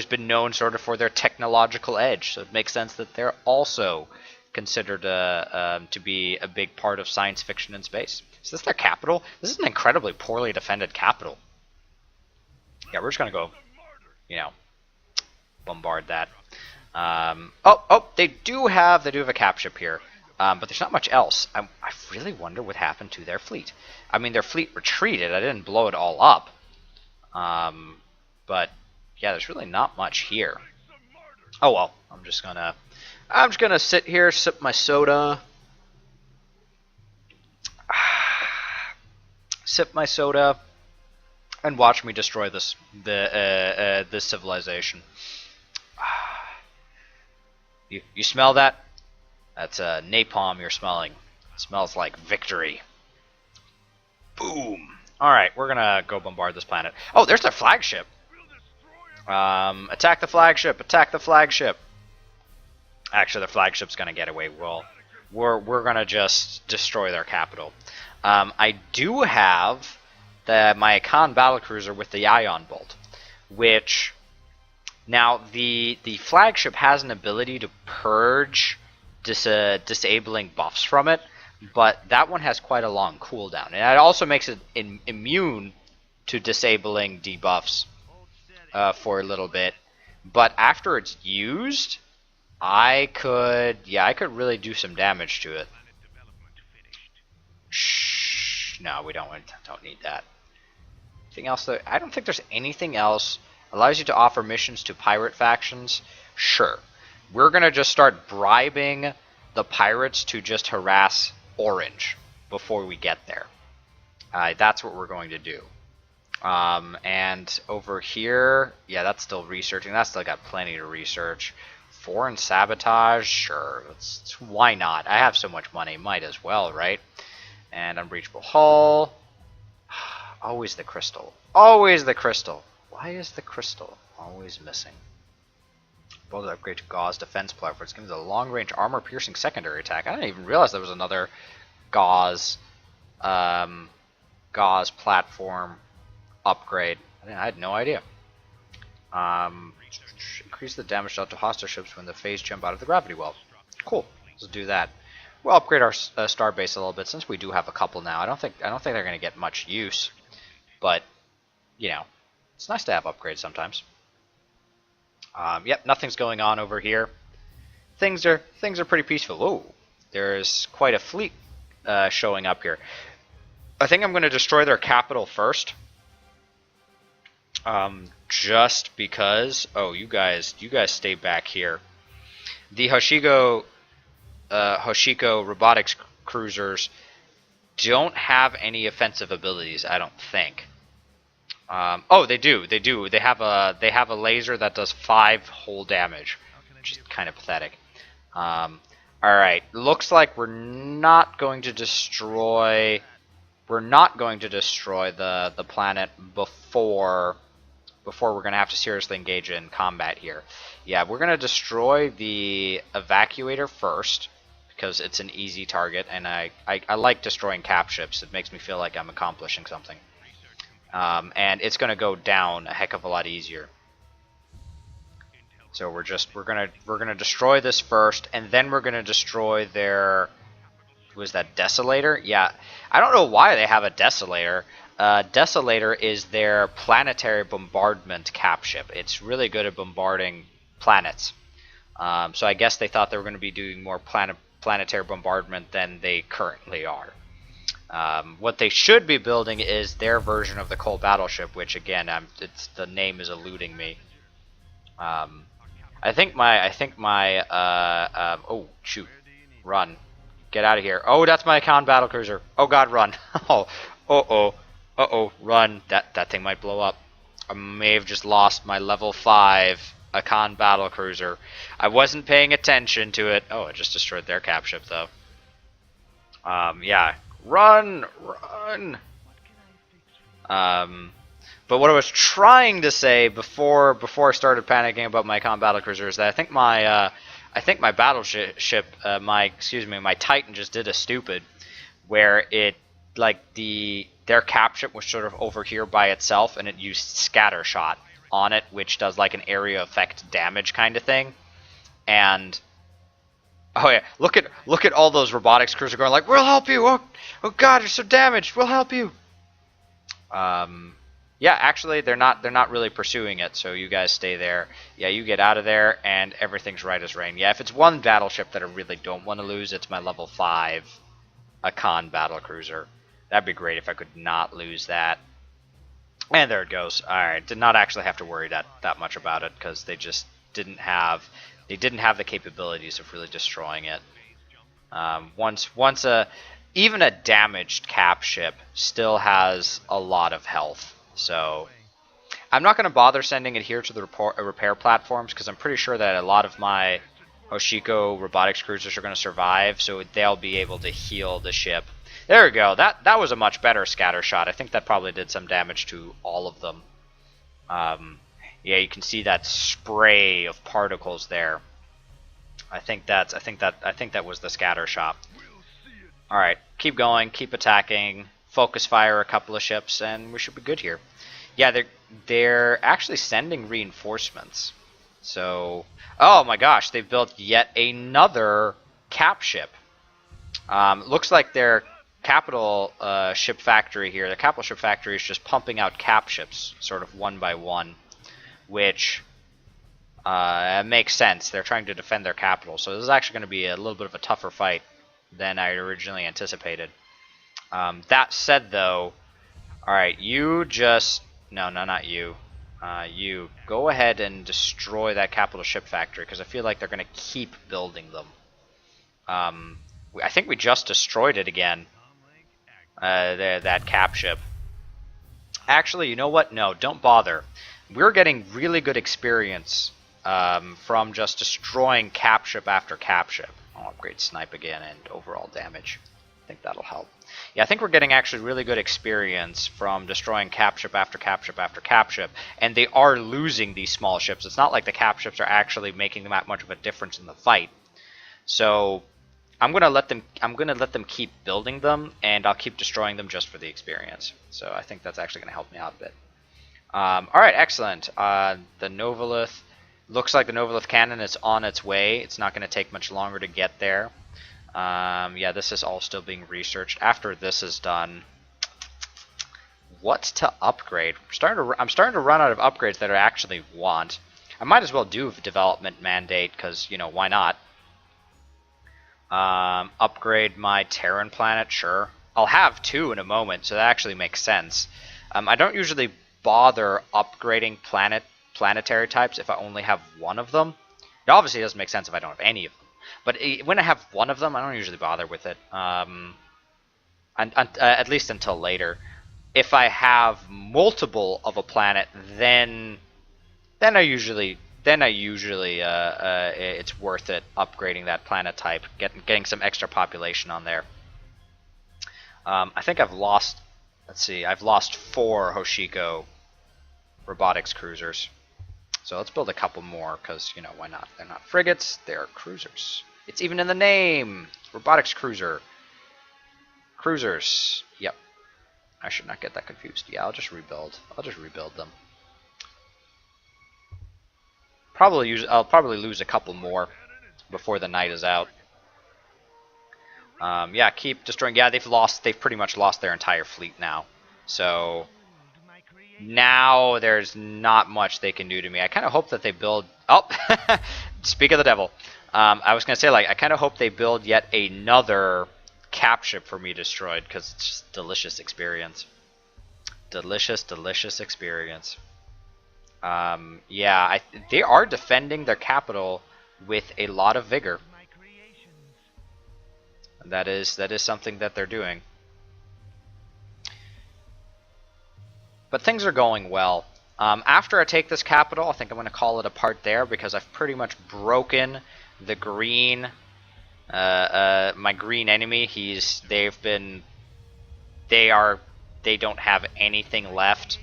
been known sort of for their technological edge. So it makes sense that they're also considered to be a big part of science fiction in space. Is this their capital? This is an incredibly poorly defended capital. Yeah, we're just going to go, you know, bombard that. They do have a cap ship here. But there's not much else. I really wonder what happened to their fleet. I mean, their fleet retreated. I didn't blow it all up. But yeah, there's really not much here. Oh well, I'm just gonna sit here, sip my soda, and watch me destroy this civilization. You smell that? That's napalm you're smelling. It smells like victory. Boom. Alright, we're gonna go bombard this planet. Oh, there's their flagship. Attack the flagship. Attack the flagship. Actually, their flagship's gonna get away. Well, we're gonna just destroy their capital. I do have my Akan battlecruiser with the ion bolt, which now the flagship has an ability to purge disabling buffs from it, but that one has quite a long cooldown, and it also makes it immune to disabling debuffs for a little bit. But after it's used, I could really do some damage to it. Shh, no, we don't need that. Anything else? I don't think there's anything else. Allows you to offer missions to pirate factions. Sure, we're gonna just start bribing the pirates to just harass Orange before we get there. That's what we're going to do. And over here, yeah, that's still researching. That's still got plenty to research. Foreign sabotage, sure. Why not? I have so much money, might as well, right? And unbreachable hull. Always the crystal. Always the crystal. Why is the crystal always missing? Both upgrade to Gauze defense platform. It's giving a long-range armor-piercing secondary attack. I didn't even realize there was another Gauze platform upgrade. I had no idea. Increase the damage dealt to hostile ships when the phase jump out of the gravity well. Cool. Let's do that. We'll upgrade our star base a little bit since we do have a couple now. I don't think they're going to get much use, but you know, it's nice to have upgrades sometimes. Yep, nothing's going on over here. Things are pretty peaceful. Whoa, there's quite a fleet showing up here. I think I'm going to destroy their capital first. Just because. Oh, you guys stay back here. The Hoshiko robotics cruisers don't have any offensive abilities, I don't think. Oh, they do. They have a laser that does 5 whole damage, which is kind of pathetic. All right, looks like we're not going to destroy the planet before we're going to have to seriously engage in combat here. Yeah, we're going to destroy the evacuator first because it's an easy target, and I like destroying cap ships. It makes me feel like I'm accomplishing something. And it's going to go down a heck of a lot easier. So we're gonna destroy this first, and then we're gonna destroy their. Was that Desolator? Yeah, I don't know why they have a Desolator. Desolator is their planetary bombardment cap ship. It's really good at bombarding planets. So I guess they thought they were going to be doing more planetary bombardment than they currently are. What they should be building is their version of the Coal Battleship, which again, the name is eluding me. I think my oh shoot, run, get out of here. Oh, that's my Khan battlecruiser. Oh God, run. Oh, run. That thing might blow up. I may have just lost my level 5 Akan battlecruiser. I wasn't paying attention to it. Oh, I just destroyed their cap ship though. Yeah, run. But what I was trying to say before I started panicking about my Akan battlecruiser is that I think my battleship, my Titan just did a stupid, where it their cap ship was sort of over here by itself, and it used scatter shot on it, which does like an area effect damage kind of thing. And oh yeah, look at all those robotics crews are going like, we'll help you. Oh God, you're so damaged. We'll help you. Yeah, actually, they're not really pursuing it, so you guys stay there. Yeah, you get out of there, and everything's right as rain. Yeah, if it's one battleship that I really don't want to lose, it's my level 5 Akan battlecruiser. That'd be great if I could not lose that. And there it goes. All right, did not actually have to worry that much about it because they just didn't have the capabilities of really destroying it. Even a damaged cap ship still has a lot of health. So I'm not going to bother sending it here to the repair platforms because I'm pretty sure that a lot of my Hoshiko robotics cruisers are going to survive, so they'll be able to heal the ship. There we go. That was a much better scatter shot. I think that probably did some damage to all of them. Yeah, you can see that spray of particles there. I think that was the scatter shot. All right, keep going, keep attacking. Focus fire a couple of ships, and we should be good here. Yeah, they're actually sending reinforcements. So, oh my gosh, they've built yet another cap ship. Looks like their capital ship factory here, the capital ship factory is just pumping out cap ships, sort of one by one, which makes sense. They're trying to defend their capital, so this is actually going to be a little bit of a tougher fight than I originally anticipated. That said, though, alright, you just... No, not you. You go ahead and destroy that capital ship factory, because I feel like they're going to keep building them. I think we just destroyed it again. That cap ship. Actually, you know what? No, don't bother. We're getting really good experience from just destroying cap ship after cap ship. I'll upgrade snipe again and overall damage. I think that'll help. Yeah, I think we're getting actually really good experience from destroying cap ship after cap ship after cap ship, and they are losing these small ships. It's not like the cap ships are actually making that much of a difference in the fight. So I'm gonna let them keep building them, and I'll keep destroying them just for the experience. So I think that's actually gonna help me out a bit. All right, excellent. The Novolith looks like the Novolith cannon is on its way. It's not gonna take much longer to get there. Yeah, this is all still being researched. After this is done, what to upgrade? I'm starting to run out of upgrades that I actually want. I might as well do a development mandate, because, you know, why not? Upgrade my Terran planet, sure. I'll have 2 in a moment, so that actually makes sense. I don't usually bother upgrading planetary types if I only have 1 of them. It obviously doesn't make sense if I don't have any of them. But when I have 1 of them, I don't usually bother with it. At least until later. If I have multiple of a planet, then I usually it's worth it upgrading that planet type, getting some extra population on there. I think I've lost. Let's see, I've lost 4 Hoshiko robotics cruisers. So let's build a couple more, because, you know, why not? They're not frigates, they're cruisers. It's even in the name! Robotics cruiser. Cruisers. Yep. I should not get that confused. Yeah, I'll just rebuild them. I'll probably lose a couple more before the night is out. Yeah, keep destroying. Yeah, they've pretty much lost their entire fleet now. So now there's not much they can do to me. I kind of hope that they build... Oh! Speak of the devil. I was going to say, like, I kind of hope they build yet another cap ship for me destroyed, because it's just delicious experience. Delicious, delicious experience. Yeah, they are defending their capital with a lot of vigor. That is something that they're doing. But things are going well. After I take this capital, I think I'm going to call it a part there, because I've pretty much broken the green, my green enemy. They don't have anything left.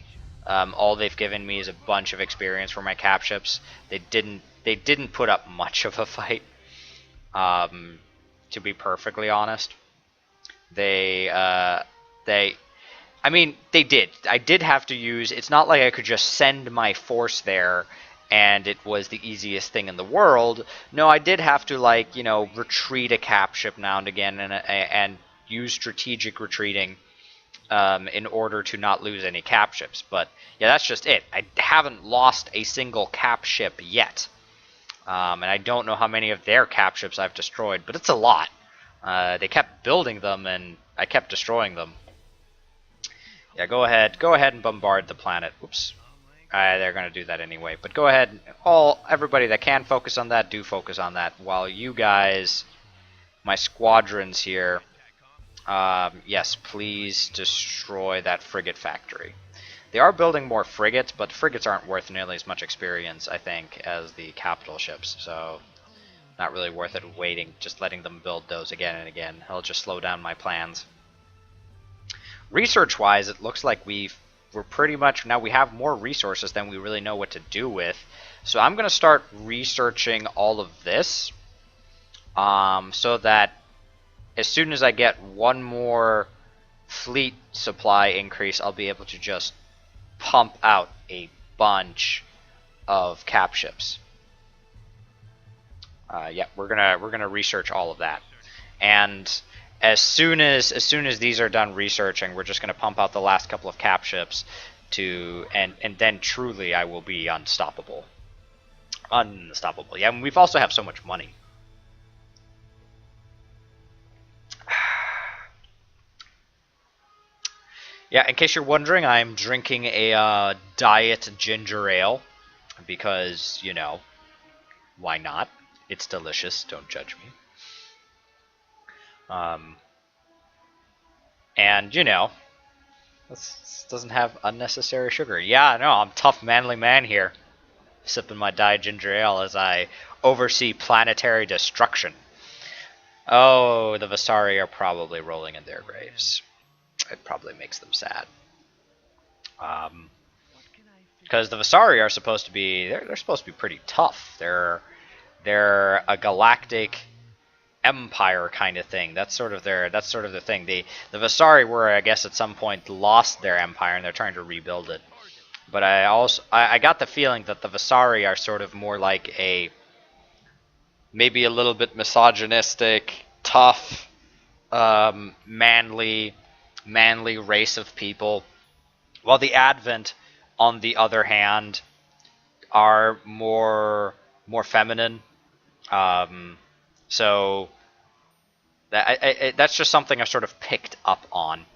All they've given me is a bunch of experience for my cap ships. They didn't put up much of a fight, to be perfectly honest. I mean, they did. I did have to use... It's not like I could just send my force there and it was the easiest thing in the world. No, I did have to, like, you know, retreat a cap ship now and again and use strategic retreating in order to not lose any cap ships. But, yeah, that's just it. I haven't lost a single cap ship yet. And I don't know how many of their cap ships I've destroyed, but it's a lot. They kept building them, and I kept destroying them. Yeah, go ahead and bombard the planet. Oops. They're going to do that anyway. But go ahead, everybody that can focus on that, do focus on that. While you guys, my squadrons here, yes, please destroy that frigate factory. They are building more frigates, but frigates aren't worth nearly as much experience, I think, as the capital ships. So, not really worth it waiting, just letting them build those again and again. It'll just slow down my plans. Research-wise, it looks like we're pretty much... Now we have more resources than we really know what to do with. So I'm going to start researching all of this, so that as soon as I get one more fleet supply increase, I'll be able to just pump out a bunch of cap ships. Yeah, we're gonna research all of that, and as soon as these are done researching, we're just going to pump out the last couple of cap ships and then truly I will be unstoppable. Unstoppable. Yeah, and we've also have so much money. Yeah, in case you're wondering, I'm drinking a diet ginger ale because, you know, why not? It's delicious. Don't judge me. And, you know, this doesn't have unnecessary sugar. Yeah, no, I'm a tough, manly man here, sipping my diet ginger ale as I oversee planetary destruction. Oh, the Vasari are probably rolling in their graves. It probably makes them sad. Because the Vasari are supposed to be, they're supposed to be pretty tough. They're a galactic empire kind of thing. That's sort of the thing. The Vasari were, I guess, at some point lost their empire and they're trying to rebuild it. But I got the feeling that the Vasari are sort of more like a maybe a little bit misogynistic, tough, manly race of people, while the Advent, on the other hand, are more feminine. So that's just something I sort of picked up on.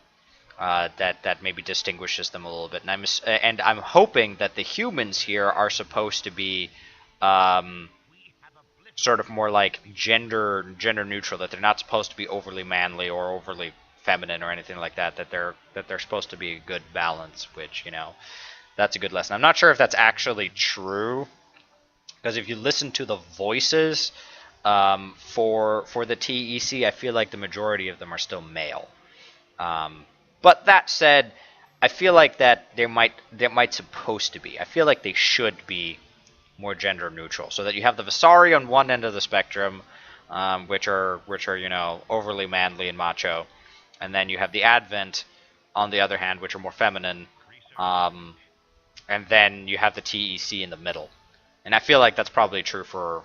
That maybe distinguishes them a little bit, and I'm hoping that the humans here are supposed to be sort of more like gender neutral, that they're not supposed to be overly manly or overly feminine or anything like that. That they're supposed to be a good balance, which, you know, that's a good lesson. I'm not sure if that's actually true, because if you listen to the voices for the TEC, I feel like the majority of them are still male. But that said, I feel like that they might supposed to be. I feel like they should be more gender neutral, so that you have the Vasari on one end of the spectrum, which are you know, overly manly and macho, and then you have the Advent on the other hand, which are more feminine, and then you have the TEC in the middle. And I feel like that's probably true for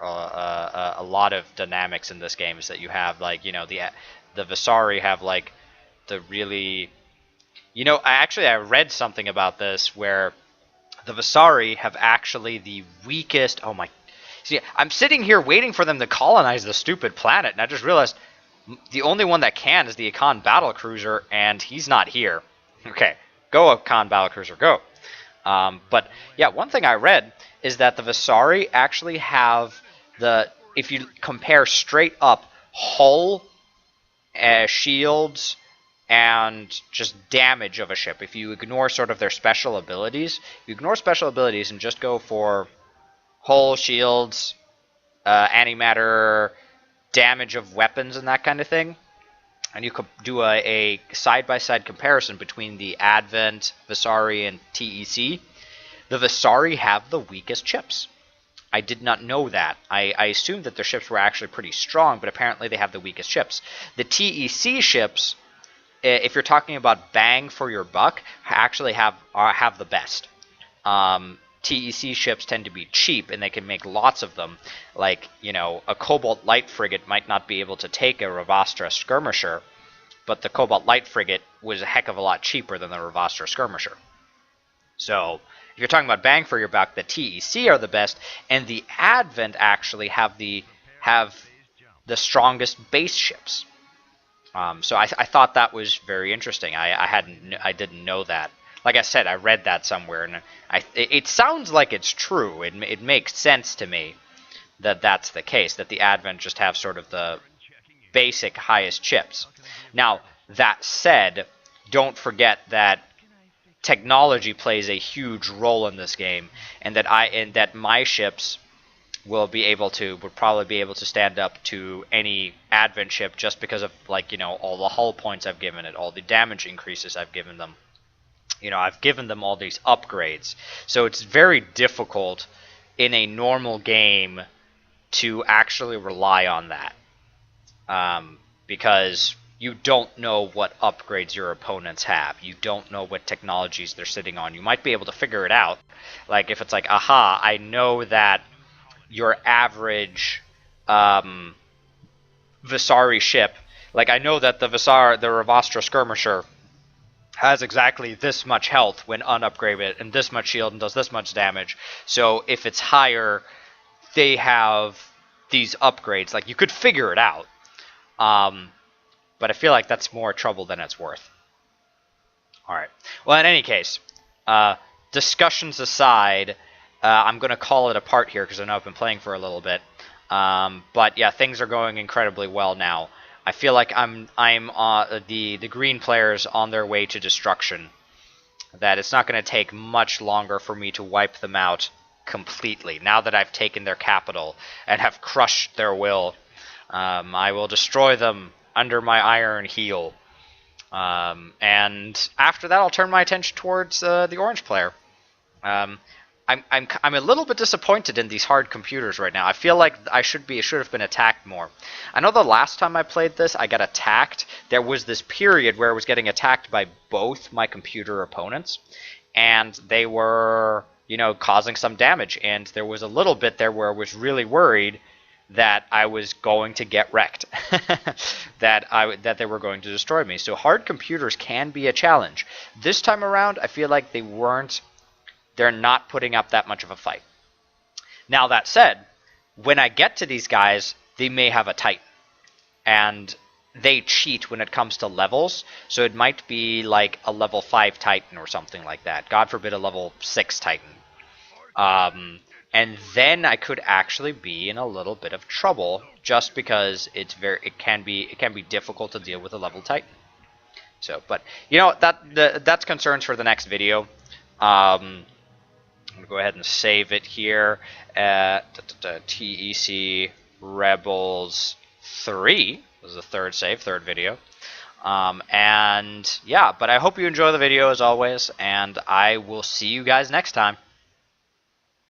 a lot of dynamics in this game, is that you have, like, you know, the Vasari have like the really, you know, I read something about this where the Vasari have actually the weakest. Oh my! See, I'm sitting here waiting for them to colonize the stupid planet, and I just realized the only one that can is the Akan battlecruiser, and he's not here. Okay, go Akan battlecruiser, go. But yeah, one thing I read is that the Vasari actually have if you compare straight up hull, shields, and just damage of a ship, if you ignore sort of their special abilities, and just go for hull, shields, antimatter, damage of weapons and that kind of thing, and you could do a side-by-side comparison between the Advent, Vasari, and TEC, the Vasari have the weakest ships. I did not know that. I assumed that their ships were actually pretty strong, but apparently they have the weakest ships. The TEC ships, if you're talking about bang for your buck, actually have the best. TEC ships tend to be cheap, and they can make lots of them. Like, you know, a Cobalt Light frigate might not be able to take a Ravastra skirmisher, but the Cobalt Light frigate was a heck of a lot cheaper than the Ravastra skirmisher. So if you're talking about bang for your buck, the TEC are the best, and the Advent actually have the strongest base ships. So I thought that was very interesting. I didn't know that. Like I said, I read that somewhere, and it sounds like it's true. It makes sense to me that that's the case, that the Advent just have sort of the basic highest chips. Now, that said, don't forget that technology plays a huge role in this game, and that my ships would probably be able to stand up to any Advent ship, just because of, like, you know, all the hull points I've given it, all the damage increases I've given them. You know, I've given them all these upgrades. So it's very difficult in a normal game to actually rely on that. Because you don't know what upgrades your opponents have. You don't know what technologies they're sitting on. You might be able to figure it out. Like, if it's like, aha, I know that your average Vasari ship Like, I know that the Ravastra Skirmisher has exactly this much health when unupgraded and this much shield and does this much damage. So if it's higher, they have these upgrades. Like, you could figure it out. But I feel like that's more trouble than it's worth. Alright. Well, in any case, discussions aside, I'm going to call it a part here because I know I've been playing for a little bit. But yeah, things are going incredibly well now. I feel like I'm the green players on their way to destruction. That it's not going to take much longer for me to wipe them out completely. Now that I've taken their capital and have crushed their will, I will destroy them under my iron heel. And after that, I'll turn my attention towards the orange player. I'm a little bit disappointed in these hard computers right now. I feel like I should have been attacked more. I know the last time I played this, I got attacked. There was this period where I was getting attacked by both my computer opponents, and they were, you know, causing some damage. And there was a little bit there where I was really worried that I was going to get wrecked, that they were going to destroy me. So hard computers can be a challenge. This time around, I feel like they're not putting up that much of a fight. Now, that said, when I get to these guys, they may have a Titan. And they cheat when it comes to levels, so it might be like a level 5 Titan or something like that. God forbid a level 6 Titan. And then I could actually be in a little bit of trouble, just because it can be difficult to deal with a level Titan. So, but you know, that's concerns for the next video. I'm going to go ahead and save it here at TEC Rebels 3. This is the third video. And yeah, but I hope you enjoy the video as always, and I will see you guys next time.